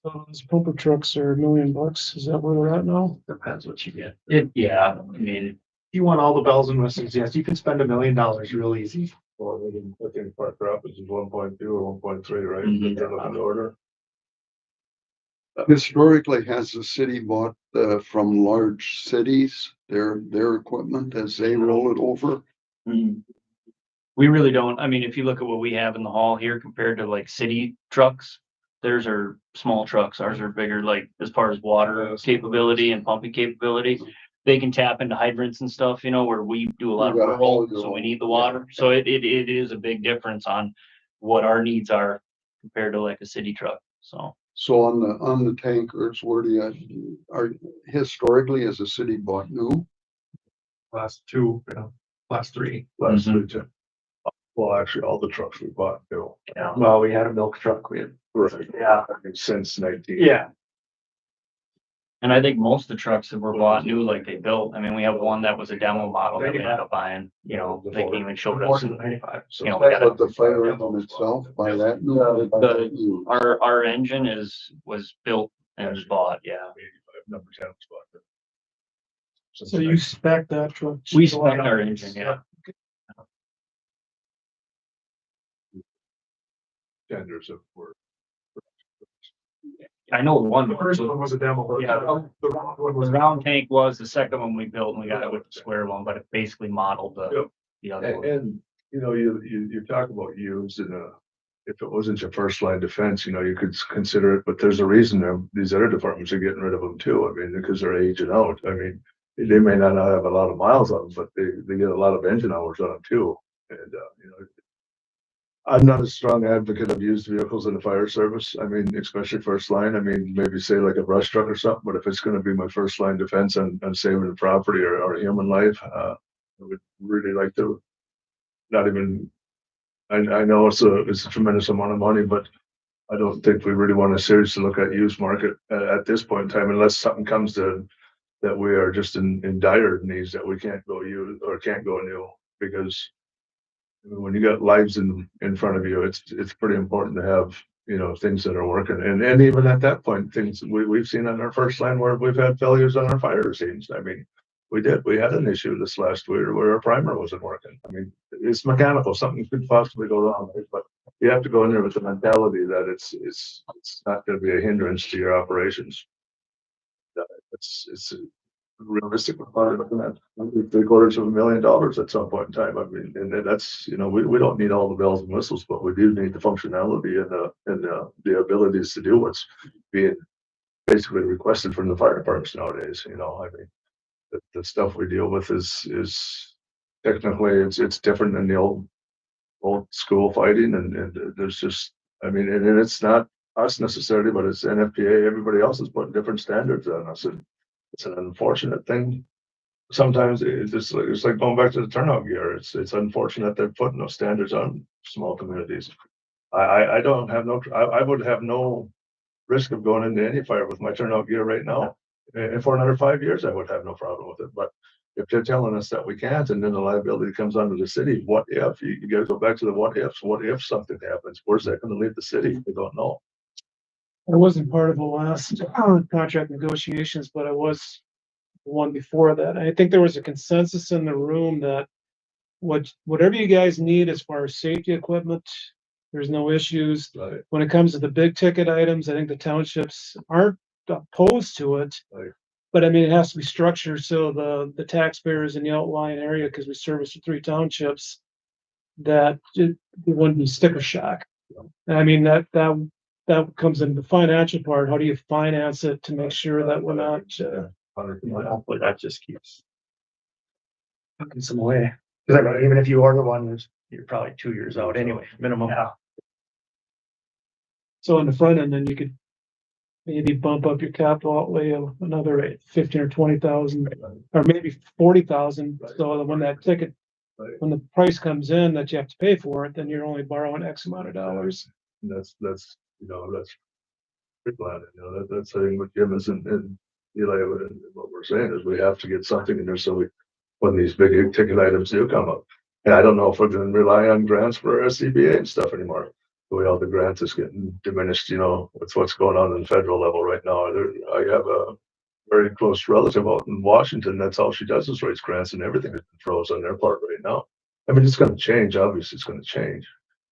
So those pumper trucks are $1 million, is that where we're at now? Depends what you get. Yeah, I mean, You want all the bells and whistles, yes, you can spend $1 million real easy. well, we didn't look in Park Rapids is 1.2 or 1.3, right? Mhm. They're looking to order. Historically, has the city bought from large cities, their equipment as they roll it over? we really don't, I mean, if you look at what we have in the hall here compared to like city trucks, theirs are small trucks, ours are bigger, like as far as water capability and pumping capability. They can tap into hydrants and stuff, you know, where we do a lot of You gotta rural, hold your so we own. need the water. So it is a big difference on what our needs are compared to like a city truck, so. So on the tankers, where do you, are historically, has the city bought new? Last two, last three. Last Mhm. week. Well, actually, all the trucks we bought, Yeah. Well, we had a milk truck, we had. right, Yeah. since 19. Yeah. And I think most of the trucks that were bought new, like they built, I mean, we have one that was a demo model that we ended up buying, you know, they came and showed us. and 95. So You know, we got But the fire engine itself, by that new? or by The- that used? Our engine was built and was bought, yeah. 85, number 10 spot. So you spec that truck? We spec our engine, yeah. Tenders of work. I know one. The first one was a demo. Yeah. The round one The was. round tank was the second one we built and we got it with the square one, but it basically modeled Yep. the other And, one. and, you know, you talk about used in if it wasn't your first line defense, you know, you could consider it, but there's a reason these other departments are getting rid of them too. I mean, because they're aging out. I mean, they may not have a lot of miles on them, but they get a lot of engine hours on them too. And, you know, I'm not a strong advocate of used vehicles in the fire service. I mean, especially first line. I mean, maybe say like a brush truck or something, but if it's gonna be my first line defense and saving the property or human life, I would really like to not even, I know it's a tremendous amount of money, but I don't think we really want to seriously look at used market at this point in time, unless something comes to that we are just in dire needs that we can't go use or can't go new, because when you got lives in front of you, it's pretty important to have, you know, things that are working. And even at that point, things we've seen on our first line where we've had failures on our fire scenes. I mean, we had an issue this last year where our primer wasn't working. I mean, it's mechanical, something could possibly go wrong, right? But you have to go in there with the mentality that it's not gonna be a hindrance to your operations. It's realistic, we're probably looking at $750,000 at some point in time. I mean, and that's, you know, we don't need all the bells and whistles, but we do need the functionality and the abilities to do what's being basically requested from the fire departments nowadays, you know. I mean, the stuff we deal with is technically it's different than the old school fighting, and there's just, I mean, and it's not us necessarily, but it's NFPA, everybody else is putting different standards on us, and it's an unfortunate thing. Sometimes it's like going back to the turnout gear. It's unfortunate they're putting those standards on small communities. I don't have no, I would have no risk of going into any fire with my turnout gear right now. And for another 5 years, I would have no problem with it. But if they're telling us that we can't, and then the liability comes onto the city, what if? You gotta go back to the what ifs. What if something happens? Where's that gonna leave the city? We don't know. I wasn't part of the last contract negotiations, but I was the one before that. I think there was a consensus in the room that whatever you guys need as far as safety equipment, there's no issues. Right. When it comes to the big ticket items, I think the townships aren't opposed to it. Right. But I mean, it has to be structured so the taxpayers in the outlying area, because we service the 3 townships, that it wouldn't be sticker shock. And I mean, that comes in the financial part. How do you finance it to make sure that we're not, Hopefully that just keeps tucking some away. Cause I mean, even if you order one, you're probably 2 years out anyway, minimum. Yeah. so in the front end, then you could maybe bump up your capital outlay of another 15 or 20,000, or maybe 40,000. So that when that ticket, when the price comes in that you have to pay for it, then you're only borrowing X amount of dollars. And that's, you know, that's pretty glad, you know, that's the thing with Jim is and Eli, and what we're saying is we have to get something in there so when these big ticket items do come up. And I don't know if we're gonna rely on grants for our SCBA and stuff anymore. The way all the grants is getting diminished, you know, with what's going on in the federal level right now. I have a very close relative out in Washington. That's all she does is raise grants, and everything is froze on their part right now. I mean, it's gonna change, obviously it's gonna change.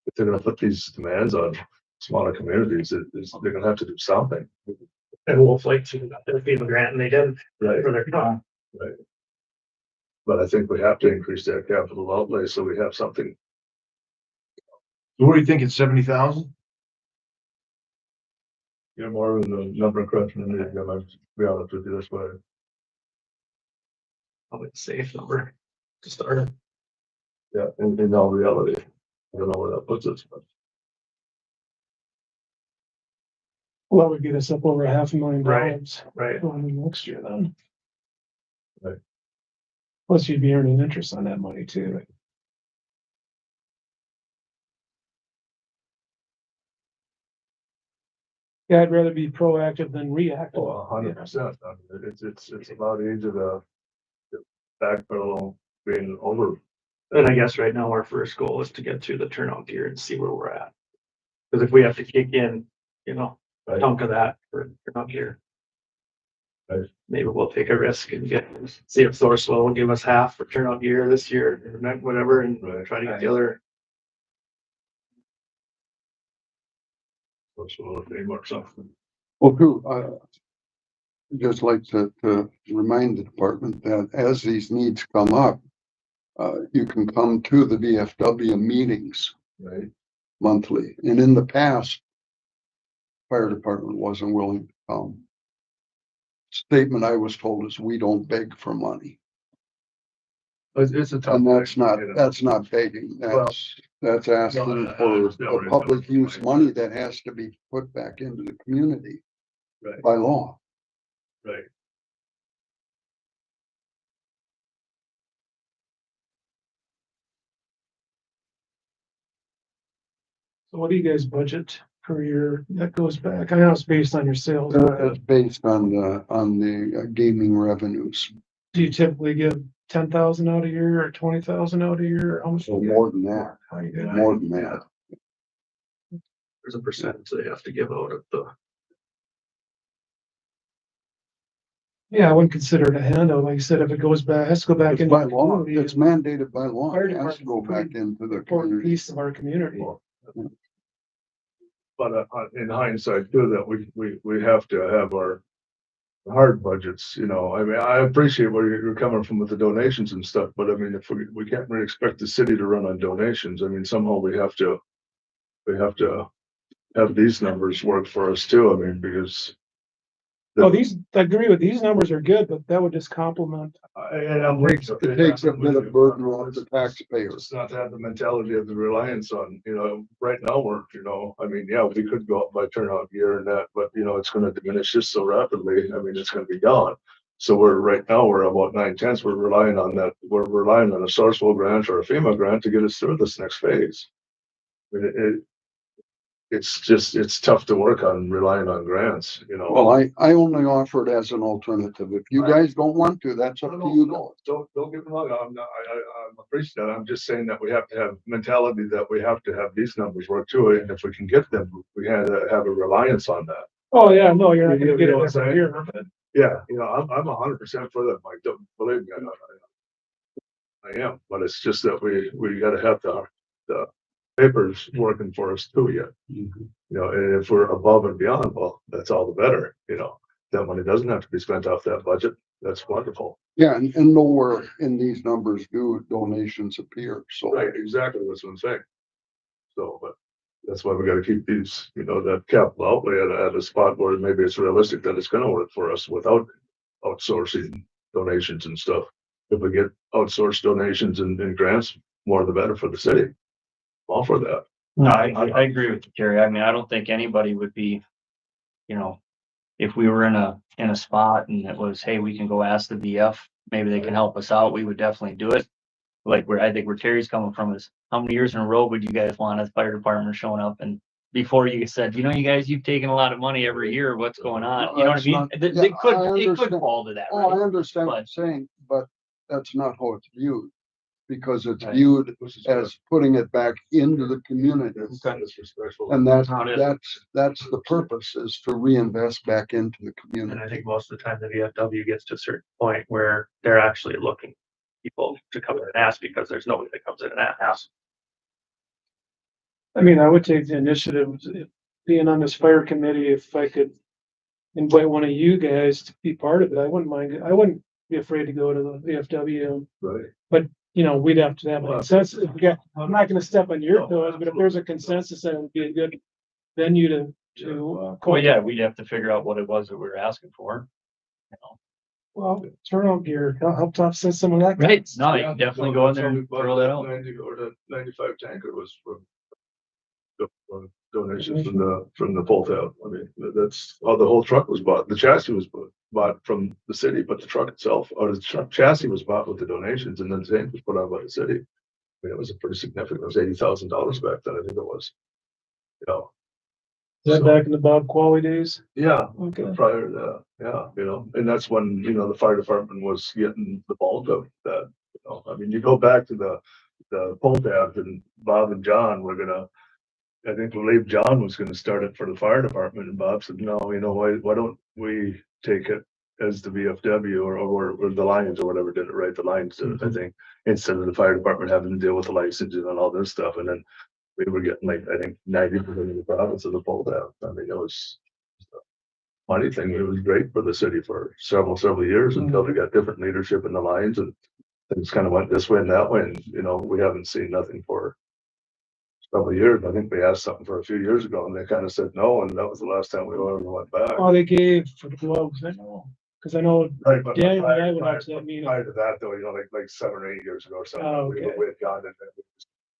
If they're gonna put these demands on smaller communities, they're gonna have to do something. And Wolf Lake too, got their FEMA grant and they did Right. for their car. Right. But I think we have to increase their capital outlay so we have something. So what do you think? It's 70,000? You're more in the number crunch than me, I'm gonna be honest with you this way. Probably a safe number to start it. Yeah, in all reality, I don't know where that puts us, but Well, that would get us up over $500,000 Right. going next year then. Right. Plus you'd be earning interest on that money too. Yeah, I'd rather be proactive than reactive. 100%. I mean, it's about age of the backpedal being over. And I guess right now our first goal is to get through the turnout gear and see where we're at. Cause if we have to kick in, you know, a Right. chunk of that for turnout gear. Right. Maybe we'll take a risk and see if Sourcewell will give us half for turnout gear this year or whatever, and Right. try to get the other. Or something. Well, too, just like to remind the department that as these needs come up, you can come to the VFW meetings Right. monthly. And in the past, fire department wasn't willing to come. Statement I was told is we don't beg for money. It's a tough. And that's thing, you know. not begging. That's asking No, I understand for where you're public coming use from. money that has to be put back into the community Right, by law. right. So what do you guys budget per year? That goes back, I know it's based on your sales. It's based on the gaming revenues. Do you typically give 10,000 out a year or 20,000 out a year? Or how much? So more than that, How you do? more than that. There's a percentage they have to give out of the. Yeah, I wouldn't consider it a handout. Like you said, if it goes back, has to go back It's into by the law. community. It's mandated by law. Fire It has to go department's back into the Important community. piece of our community. But in hindsight too, that we have to have our hard budgets, you know, I mean, I appreciate where you're coming from with the donations and stuff, but I mean, if we can't really expect the city to run on donations, I mean, somehow we have to have these numbers work for us too, I mean, because Oh, I agree with, these numbers are good, but that would just complement. It takes a bit of burden off the taxpayers. It's not to have the mentality of the reliance on, you know, right now we're, you know, I mean, yeah, we could go up by turnout gear and that, but you know, it's gonna diminish just so rapidly. I mean, it's gonna be gone. So right now, we're about 9/10. We're relying on that. We're relying on a Sourcewell grant or a FEMA grant to get us through this next phase. I mean, it's tough to work on relying on grants, you know. Well, I only offer it as an alternative. If you guys don't want to, that's up to you. Don't get me wrong, I'm appreciative. I'm just saying that we have to have mentality that we have to have these numbers work too, and if we can get them, we had to have a reliance on that. Oh, yeah, no, you're not gonna You get know it what I'm every saying? year. But Yeah, you know, I'm 100% for that, Mike. Don't believe me. I am, but it's just that we gotta have the papers working for us too yet. You know, and if we're above and beyond, well, that's all the better, you know. That money doesn't have to be spent off that budget. That's wonderful. Yeah, and nowhere in these numbers do donations appear, so. Right, exactly. That's what I'm saying. So, but that's why we gotta keep these, you know, that capital outlay at a spot where maybe it's realistic that it's gonna work for us without outsourcing donations and stuff. If we get outsourced donations and grants, more the better for the city. All for that. No, I agree with you, Terry. I mean, I don't think anybody would be, you know, if we were in a spot and it was, hey, we can go ask the VF, maybe they can help us out, we would definitely do it. Like I think where Terry's coming from is, how many years in a row would you guys want a fire department showing up and before you said, you know, you guys, you've taken a lot of money every year, what's going on? You know what I That's mean? not- It yeah, it could, I it could understand. fall to that, Oh, I right? understand what But- you're saying, but that's not how it's viewed. Because it's Right. viewed as putting it back into the community. It's kind of disrespectful. And No, it isn't. that's the purpose, is to reinvest back into the And community. I think most of the time the VFW gets to a certain point where they're actually looking people to come in and ask because there's nobody that comes in and asks. I mean, I would take the initiative, being on this fire committee, if I could invite one of you guys to be part of it, I wouldn't mind. I wouldn't be afraid to go to the VFW. Right. You know, we'd have to have a Well, consensus. If we got, I'm not gonna step on your No, toes, but if there's a consensus, that would be a good venue to. Well, yeah, we'd have to figure out what it was that we were asking for. You know? Well, turnout gear, help offset some of that. Right, no, you Yeah, can definitely no, go in that's there and only throw that out. 90 or the 95 tanker was from donations from the pull tab. I mean, that's how the whole truck was bought. The chassis was bought from the city, but the truck itself, or the truck chassis was bought with the donations and then the tank was put on by the city. I mean, it was a pretty significant, it was $80,000 back then, I think it was. You know. Is that So- back in the Bob Qualley days? Yeah, Okay. prior to that, yeah, you know, and that's when, you know, the fire department was getting the bulk of that, you know, I mean, you go back to the pull tabs and Bob and John were gonna, I think believe John was gonna start it for the fire department and Bob said, no, you know, why don't we take it as the VFW or the Lions or whatever did it, right? The Lions did it, I think, instead of the fire department having to deal with the licensing and all this stuff. And then we were getting like, I think 90% of the profits of the pull tab. I mean, it was a money thing. It was great for the city for several years until they got different leadership in the Lions and things kind of went this way and that way. And, you know, we haven't seen nothing for several years. I think we asked something for a few years ago and they kind of said no. And that was the last time we ever went back. Oh, they gave for the gloves, I know, cause I know Right, but Daniel and I prior went out to that meeting. prior to that though, you know, like 7 or 8 years ago or something, Oh, we okay. had gone and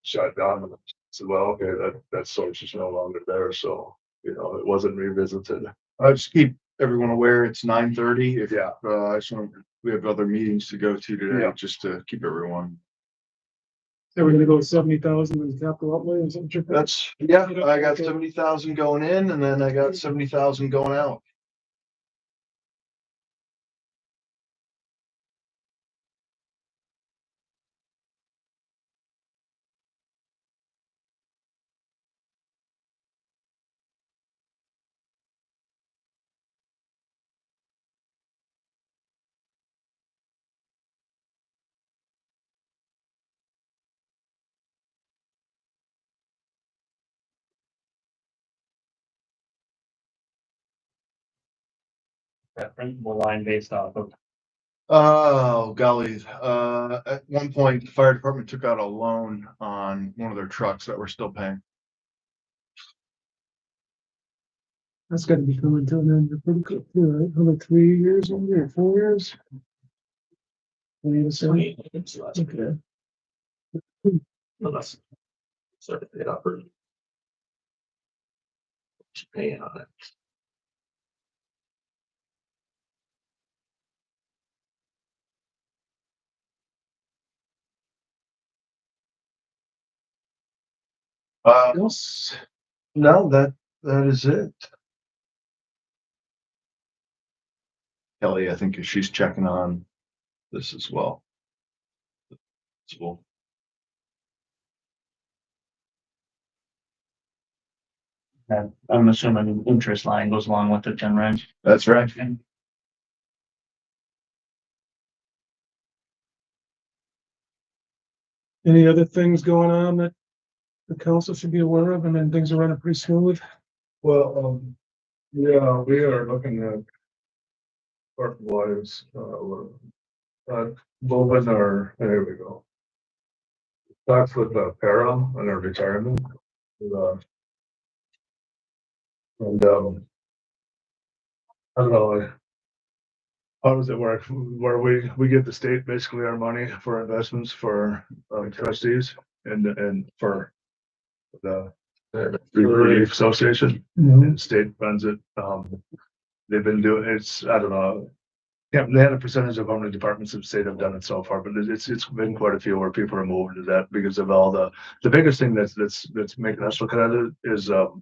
shut down. So, well, okay, that source is no longer there, so, it wasn't revisited. I just keep everyone aware, it's 9:30. If, Yeah. I just want, we have other meetings to go to today, Yeah. just to keep everyone. So we're gonna go 70,000 in capital outlay and something. That's, yeah, I got 70,000 going in and then I got 70,000 going out. That principal line based off of, Oh, golly. At one point, the fire department took out a loan on one of their trucks that we're still paying. That's gotta be coming to an end pretty quick, too, right? Another 3 years in there, 4 years? 20, okay. Unless. Start it up or. Paying on it. Yes. No, that is it. Kelly, I think she's checking on this as well. So, I'm assuming interest line goes along with it, Gen Reg. that's right. Any other things going on that the council should be aware of, and then things are running pretty smooth? Well, yeah, we are looking at. Park wise, moving our, there we go. Talks with Para on our retirement. And I don't know. How does it work? Where we get the state basically our money for investments for trustees and for the Relief Association. And state funds it. They've been doing, I don't know. Yeah, they had a percentage of how many departments of state have done it so far, but it's been quite a few where people are moving to that because of all the biggest thing that's making us look at it is the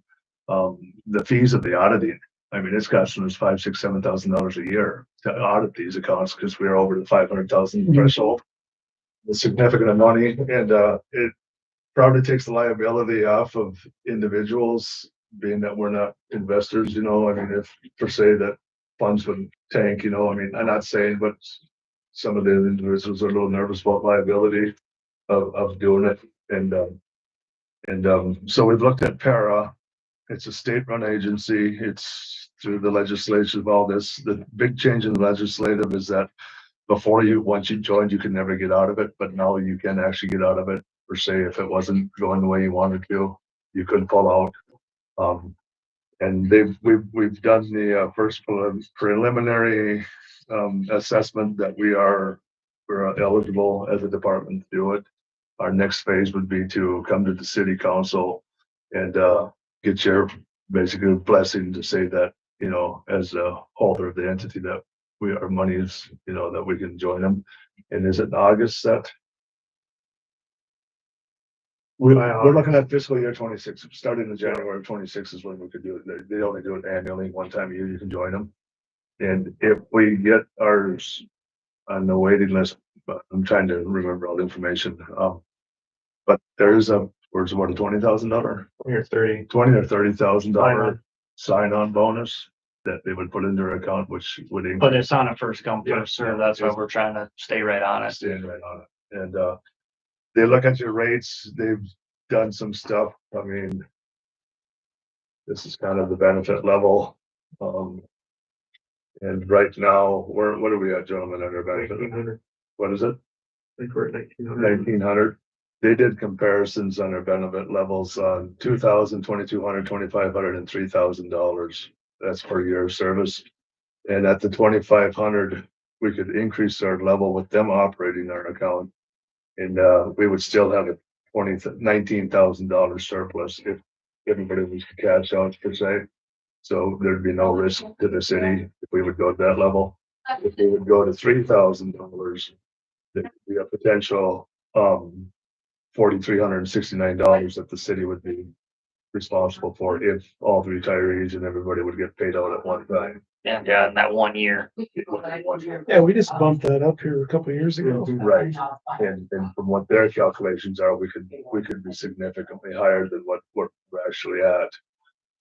fees of the auditing. I mean, it's costing us $5,000, $6,000, $7,000 a year to audit these accounts because we're over the 500,000 threshold. It's significant of money, and it probably takes the liability off of individuals, being that we're not investors. I mean, if per se that funds would tank, I mean, I'm not saying, but some of the individuals are a little nervous about liability of doing it. And so we've looked at Para. It's a state-run agency. It's through the legislation of all this. The big change in the legislative is that once you joined, you could never get out of it, but now you can actually get out of it. Per se, if it wasn't going the way you wanted to, you could pull out. And we've done the first preliminary assessment that we're eligible as a department to do it. Our next phase would be to come to the city council and get your basically blessing to say that, as a holder of the entity that our money is, that we can join them. And is it in August that? We're looking at fiscal year 26, starting in January of 26 is when we could do it. They only do it annually, one time a year, you can join them. And if we get ours on the waiting list, but I'm trying to remember all the information. But there is where's what, a $20,000 Or 30. $20,000 or $30,000 sign-on bonus that they would put in their account, which would increase. But it's on a first come, first serve. That's why we're trying to stay right on it. Staying right on it. And they look at your rates. They've done some stuff. I mean, this is kind of the benefit level. And right now, what are we at, gentlemen, under benefit? 1,900. What is it? I think we're at 1,900. 1,900. They did comparisons on their benefit levels on $2,000, $2,200, $2,500, and $3,000. That's per year of service. And at the 2,500, we could increase our level with them operating our account. And we would still have a $19,000 surplus if everybody was to cash out per se. So there'd be no risk to the city if we would go to that level. If we would go to $3,000, there'd be a potential, $4,369 that the city would be responsible for if all the retirees and everybody would get paid out at one time. And, in that 1 year. Yeah, we just bumped that up here a couple of years ago. Right. And from what their calculations are, we could be significantly higher than what we're actually at.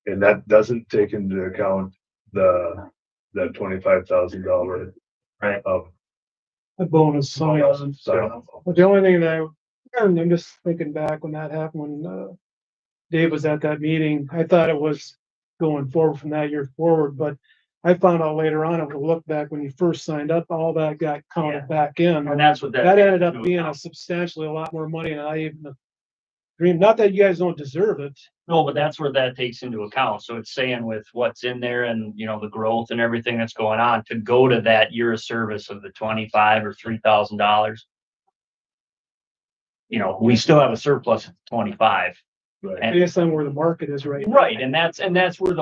And that doesn't take into account that $25,000. Right. The bonus sign. So, But the only thing that I'm just thinking back when that happened, when, Dave was at that meeting, I thought it was going forward from that year forward, but I found out later on, if we look back when you first signed up, all that got counted back in. And that's what That ended up being a substantially a lot more money than I even dreamed. Not that you guys don't deserve it. No, but that's where that takes into account. So it's saying with what's in there and, the growth and everything that's going on, to go to that year of service of the 25 or $3,000. We still have a surplus of 25. I guess I'm where the market is right now. Right, and that's where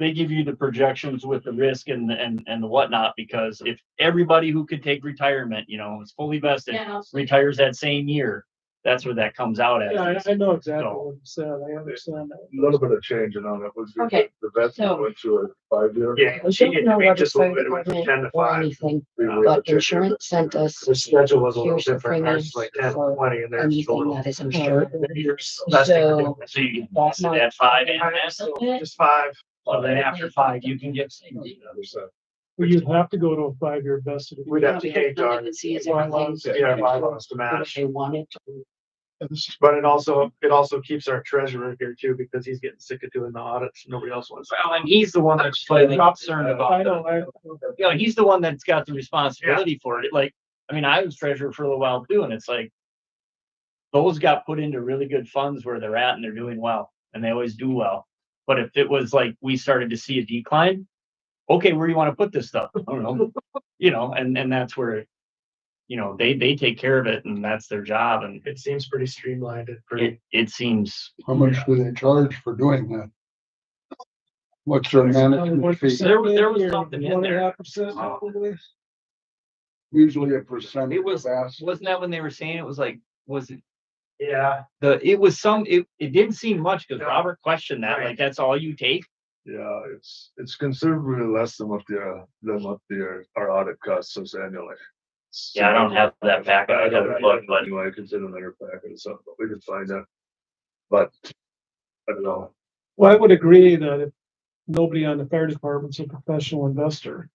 they give you the projections with the risk and the whatnot, because if everybody who could take retirement, is fully vested, retires that same year, that's where that comes out at. Yeah, I know exactly what you said. I understand that. a little bit of changing on it was Okay, the vets so- went through a 5-year. Yeah, I she don't did know tweak what just a little bit, it went from department 10 to or 5. anything, We but were- insurance sent us The schedule was a little Here's the different, ours is like 10, premiums 20, and there's anything total. that is insured. So. So you can That sit might- at 5 and that. Just 5. So then after 5, you can get. Well, you'd have to go to a 5-year vested. if you- We'd have to change our See is everything. bylaws to What match. they wanted. But it also keeps our treasurer here too, because he's getting sick of doing the audits. Nobody else wants. Well, and he's the one that's slightly concerned I about know, he's the one that's got the responsibility for it. Like, I was treasurer for a little while too, and it's like, those got put into really good funds where they're at and they're doing well, and they always do well. But if it was like, we started to see a decline, okay, where do you want to put this stuff? I don't know, and that's where, they take care of it and that's their job, and It seems pretty streamlined and pretty. it seems. How much do they charge for doing that? What's their management fee? There was something in there. 1.5%, probably. Usually a percent. It was, of assets. wasn't that when they were saying it was like, was it? Yeah, It was it didn't seem much because No. Robert questioned that, Right. like, that's all you take? Yeah, it's considerably less than what our audit costs us annually. Yeah, I don't have that back. I haven't looked, but Anyway, consider that our packet or something, but we can find that. But, I don't know, Well, I would agree that if nobody on the fire department's a professional investor.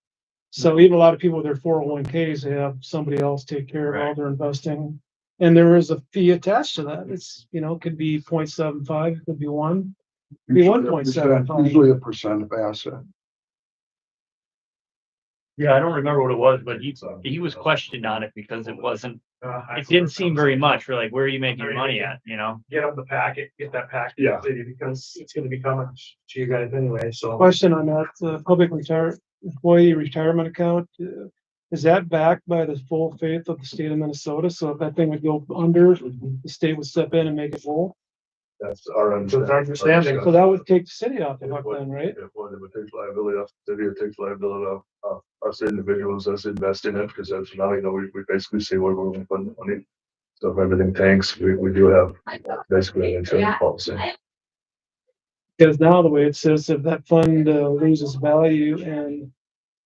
So even a lot of people with their 401ks, they have somebody else take care of all their investing. And there is a fee attached to that. It's, could be 0.75, it could be 1. Be Usually a 1.75. percent- Usually a percent of asset. yeah, I don't remember what it was, but he was questioned on it because it wasn't, it didn't seem very much. We're like, where are you making your money at, get them the packet, get that packet. to Yeah. the city, because it's gonna be coming to you guys anyway, so. Question on that, public employee retirement account, is that backed by the full faith of the state of Minnesota? So if that thing would go under, the state would step in and make it whole? that's our understanding. So that would take the city off the hook then, right? If one of it takes liability off the city, it takes liability off us individuals as invest in it, because as now, we basically see where we're gonna put the money. So if everything tanks, we do have basically an insurance policy. Because now the way it says, if that fund loses value and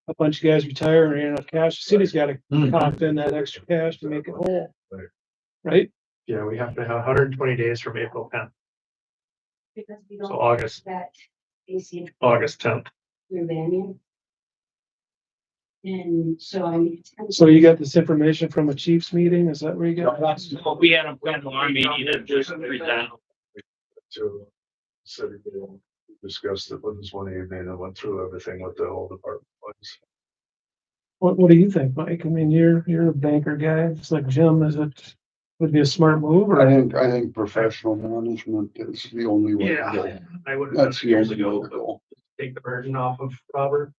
a bunch of guys retire and ain't enough cash, the city's gotta pop in that extra cash to make it whole. Right. Right? Yeah, we have to have 120 days from April 10th, Because we so don't August that AC 10th. through Banyan. And so I mean. So you got this information from a chiefs meeting? Is that where you got? well, we had a plan on our meeting to just present. To city, discussed it with us one evening and went through everything with the whole department. What do you think, Mike? I mean, you're a banker guy. It's like Jim, would be a smart move I or? think professional management is the only way to go. Yeah, I would have done That's it the years only way ago, to but go. take the burden off of Robert.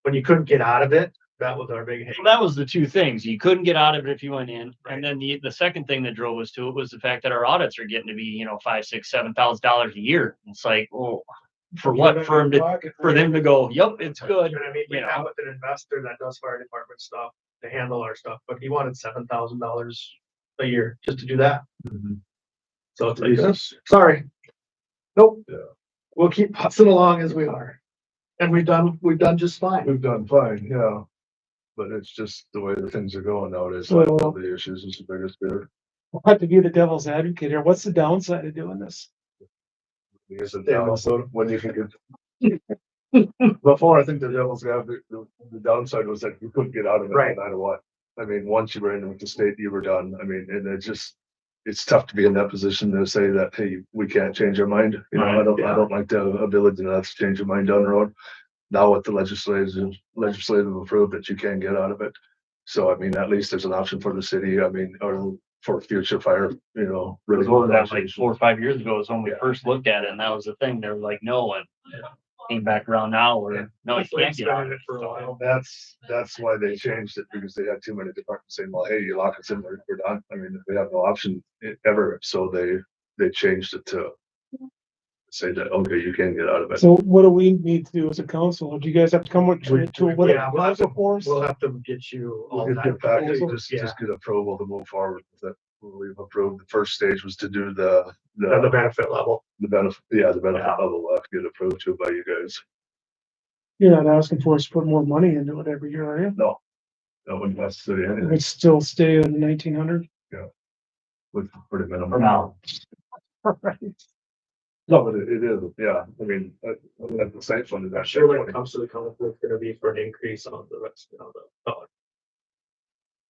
When you couldn't get out of it, That was our big hang. So that was the two things. You couldn't get out of it if you went in. And then the second thing that drove us to it was the fact that our audits are getting to be, you know, $5,000, $6,000, $7,000 a year. It's like, well, for what? For them to go, yep, it's good. And I mean, we You know. have with an investor that does fire department stuff to handle our stuff, but he wanted $7,000 a year just to do that. So it's like, Jesus. sorry. Nope. Yeah. We'll keep putzing along as we are. And we've done just fine. We've done fine, yeah. But it's just the way the things are going nowadays. Well- All the issues is the biggest fear. I'll have to be the devil's advocate here. What's the downside of doing this? Because of Yeah, now, Minnesota. when you can get. Before, I think the devil's advocate, the downside was that you couldn't get out of it no Right. matter what. I mean, once you were in with the state, you were done. I mean, and it's tough to be in that position to say that, hey, we can't change our mind. You know, I Right, don't like the ability to change your mind down the road. Now with the legislative approved that you can get out of it. So, I mean, at least there's an option for the city, I mean, or for future fire, you know. Really, what was that, like 4 or 5 years ago is when we Yeah. first looked at it, and that was the thing. They were like, no, and came back around now where, no, you can't get out of it. for a while. That's why they changed it, because they had too many departments saying, well, hey, you lock us in, we're done. I mean, we have no option ever. So they changed it to say that, okay, you can get out of it. So what do we need to do as a council? Do you guys have to come with what Yeah, a proposal for us? We'll have to get you all We'll that. get back, proposal. just Yeah, get approval to move forward with it. We've approved, the first stage was to do the the benefit level. benefit, the benefit level will have to get approved too by you guys. You're not asking for us to put more money into it every year, are you? No. That wouldn't necessarily It anything would still stay at 1,900? with pretty For minimal. now. No, but it is, yeah, I mean, at the same fund. I'm sure when it comes to the council, it's gonna be for an increase on the rest of the dollar.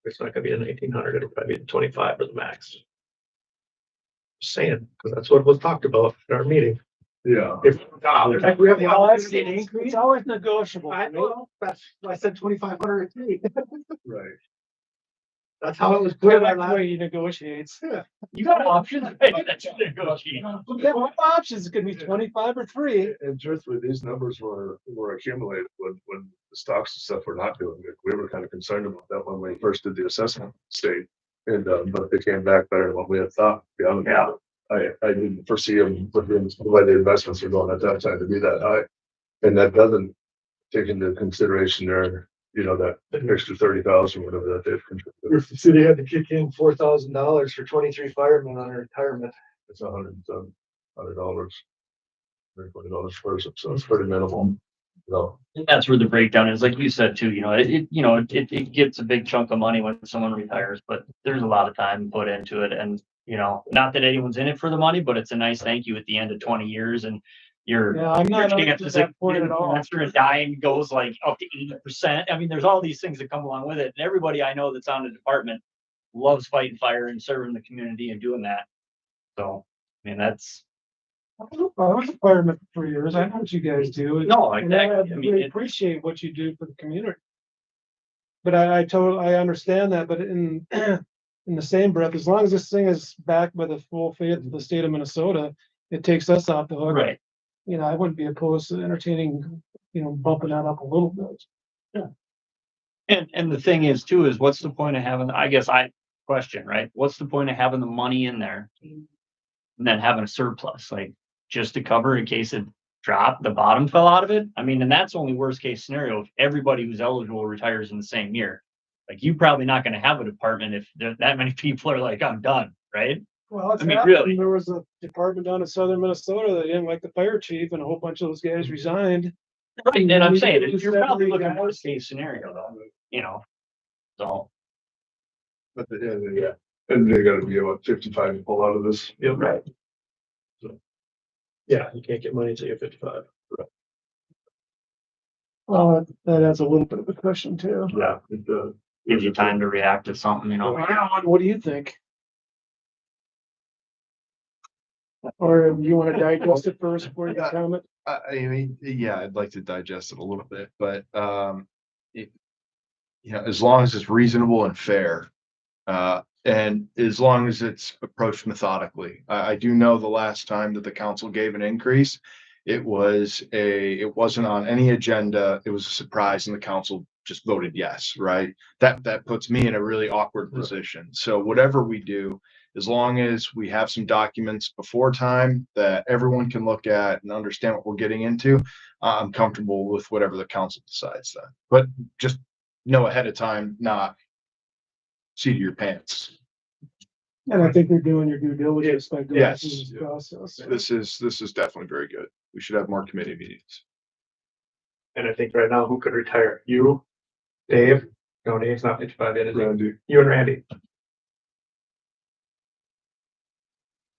It's not gonna be a 1,900, it'll probably be 25 for the max. Just saying, because that's what was talked about in our meeting. Yeah. If we have the opportunity to It's increase, always negotiable. I know, that's, I said 2,500 a three. Right. That's how it was Clear clear that last. way he negotiates. You got options. That you negotiate. Yeah, what options? It could be 25 or 3. And truthfully, these numbers were accumulated when the stocks and stuff were not doing it. We were kind of concerned about that when we first did the assessment state. And, but they came back better than what we had thought. To be honest. Yeah. I didn't foresee them with the way the investments were going at that time to be that high. And that doesn't take into consideration their, you know, that extra 30,000, whatever that they've contributed. If the city had to kick in $4,000 for 23 firemen on their retirement. It's $100. $120 per person, so it's pretty minimal. So, And that's where the breakdown is, like you said too, you know, it gets a big chunk of money when someone retires, but there's a lot of time put into it. And, you know, not that anyone's in it for the money, but it's a nice thank you at the end of 20 years and your Yeah, I'm your not up to chances that of point at getting all. cancer and dying goes like up to 80%. I mean, there's all these things that come along with it. And everybody I know that's on the department loves fighting fire and serving the community and doing that. So, I mean, that's, I was a fireman for 3 years. I know what you guys do. no, And I exactly. I mean, really it- appreciate what you do for the community. But I understand that, but in, in the same breath, as long as this thing is backed by the full faith of the state of Minnesota, it takes us off the hook. right. You know, I wouldn't be opposed to entertaining, you know, bumping that up a little bit. And the thing is too, is what's the point of having, I guess question, right? What's the point of having the money in there? And then having a surplus, like just to cover in case it dropped, the bottom fell out of it? I mean, and that's only worst case scenario if everybody who's eligible retires in the same year. Like you're probably not gonna have a department if that many people are like, I'm done, right? Well, it's I mean, happened. really. There was a department down in southern Minnesota that didn't like the fire chief and a whole bunch of those guys resigned. Right, and I'm You saying, lose you're probably every looking guy. at worst case scenario though, you know? So, but and they gotta be about 55 to pull out of this. Yep. right. Yeah, you can't get money until you're 55. Well, that adds a little bit of a question too. Yeah. Gives you time to react to something, you know? What do you think? Or you want to digest it first before you comment? I mean, yeah, I'd like to digest it a little bit, but, as long as it's reasonable and fair, and as long as it's approached methodically. I do know the last time that the council gave an increase, it wasn't on any agenda. It was a surprise and the council just voted yes, right? That puts me in a really awkward position. So whatever we do, as long as we have some documents before time that everyone can look at and understand what we're getting into, I'm comfortable with whatever the council decides then. But just know ahead of time, not seat of your pants. And I think you're doing your due diligence by going Yes. through this process. This is definitely very good. We should have more committee meetings. And I think right now, who could retire? You, Dave? No, Dave's not 55 yet, is he? Randy. You and Randy.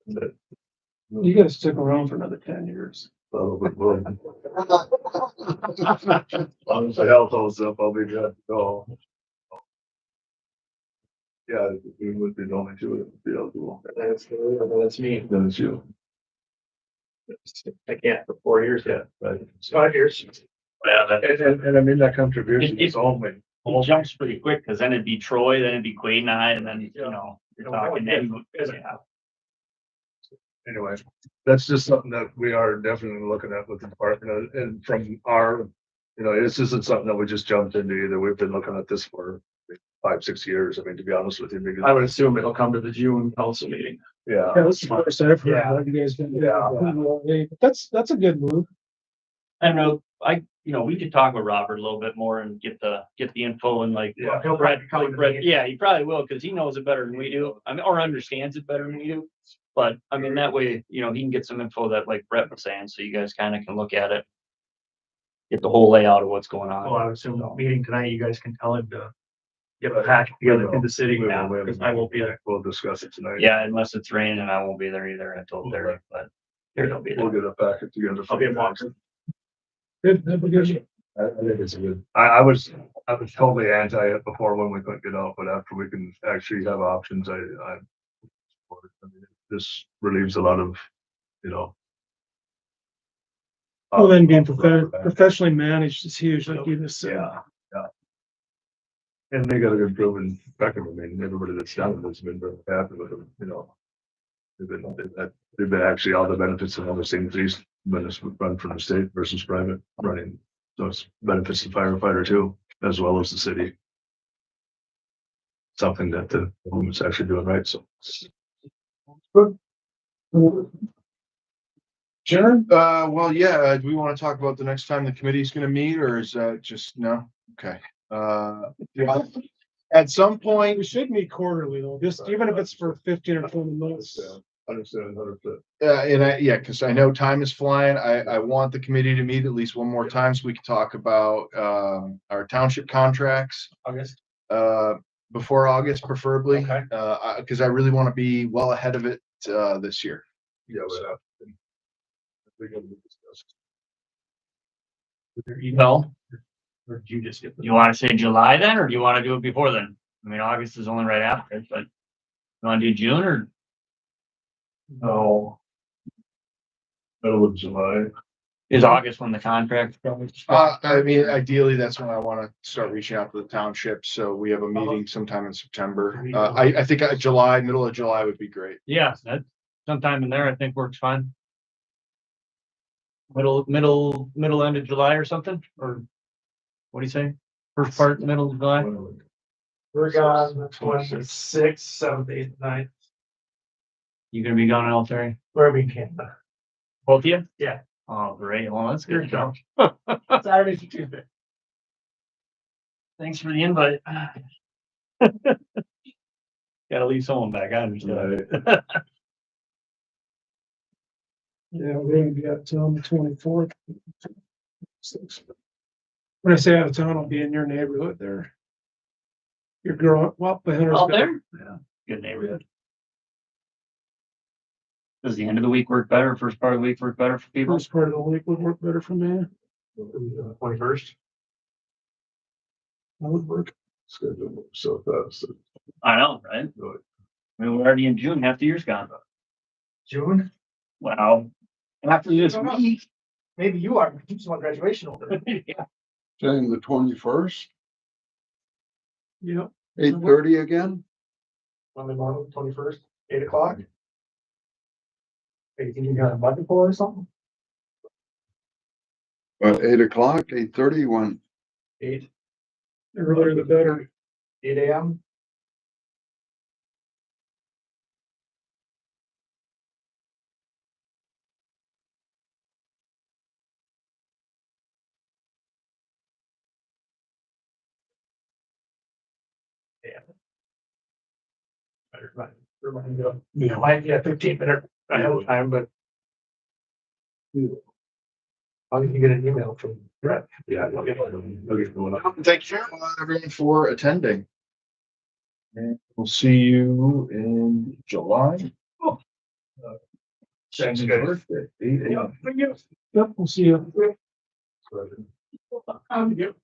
You gotta stick around for another 10 years. Probably will. As long as the health holds up, I'll be good to go. Yeah, we would be the only two that would be eligible. That's me. Then it's you. I can't for 4 years yet. Right. It's 5 years. Yeah, that, And I mean, that contribution It- is only. it jumps pretty quick, cause then it'd be Troy, then it'd be Quade and I, and then, you know, you're talking. Yeah. Anyway, that's just something that we are definitely looking at with the department and from our, this isn't something that we just jumped into either. We've been looking at this for 5-6 years. I mean, to be honest with you, because. I would assume it'll come to the June council meeting. Yeah. Yeah, that's the first I've heard Yeah. what you guys been doing. Yeah. But that's a good move. I know, we could talk with Robert a little bit more and get the info and like. Yeah, he'll Brett, probably come like to Brett, the- yeah, he probably will, cause he knows it better than we do. I mean, or understands it better than we do. But I mean, that way, he can get some info that like Brett was saying, so you guys kind of can look at it. Get the whole layout of what's going Well, on. I would assume the meeting tonight, you guys can tell him to get a pack together in the city. We will, now, because I won't be there. We'll discuss it tonight. Yeah, unless it's raining and I won't be there either. I told Derek, but here don't be We'll there. get a packet together. I'll be in Boxer. Good, that'd be good. I think it's a good, I was totally anti it before when we couldn't get out, but after we can actually have options, I mean, this relieves a lot of, Well, then being professionally managed is huge, like you just said. Yeah, yeah. And they got a good proven record. I mean, everybody that's done it has been very happy with them, They've been actually all the benefits of all the same things, when it's run from the state versus private running. So it's benefits the firefighter too, as well as the city. Something that the woman's actually doing right, so. Sharon? Well, yeah, do we want to talk about the next time the committee's gonna meet, or is that just, no? Okay. At some point, We should meet quarterly though, just even if it's for 15 or 20 minutes. Understand 100%. yeah, because I know time is flying. I want the committee to meet at least one more time so we can talk about our township contracts August. before August preferably. Okay. Because I really want to be well ahead of it this year. Yeah, we have. We can discuss. With your email. Or did you just get? You wanna say July then, or do you wanna do it before then? I mean, August is only right after it, but you wanna do June or? No. Middle of July. Is August when the contract? I mean, ideally, that's when I want to start reaching out to the township. So we have a meeting sometime in September. I think July, middle of July would be great. Yeah, that sometime in there, I think works fine. Middle end of July or something, or what do you say? First part, middle of July? We're gone the 26th, 7th, 8th, 9th, You gonna be gone in all three? wherever we can. Both of you? Yeah. Oh, great. Well, that's good. Joe. Saturday to Tuesday. Thanks for the invite. Gotta leave someone back, I understand. Yeah, we're gonna be out of town the 24th. When I say out of town, I'll be in your neighborhood there. You're growing, well, the Hunter's. Out there? Yeah, good neighborhood. Does the end of the week work better? First part of the week work better for people? First part of the week would work better for me. 21st. That would work. Schedule so fast. I know, right? I mean, we're already in June, half the year's gone. June? Well, after this week. Maybe you are, keep some on graduation over. Yeah. Saying the 21st, Yep. 8:30 again? Monday morning, 21st, 8 o'clock. Hey, you think you got a budget for or something? 8 o'clock, 8:30, when? 8. earlier the better. 8 a.m. Remind you, yeah, might be a 15-minute ahead of time, but. How did you get an email from Brett? Yeah. I'll get one up. Thank you, everyone, for attending. And we'll see you in July. Sounds Birthday, 8 a.m. Yep, we'll see you. So, Yep.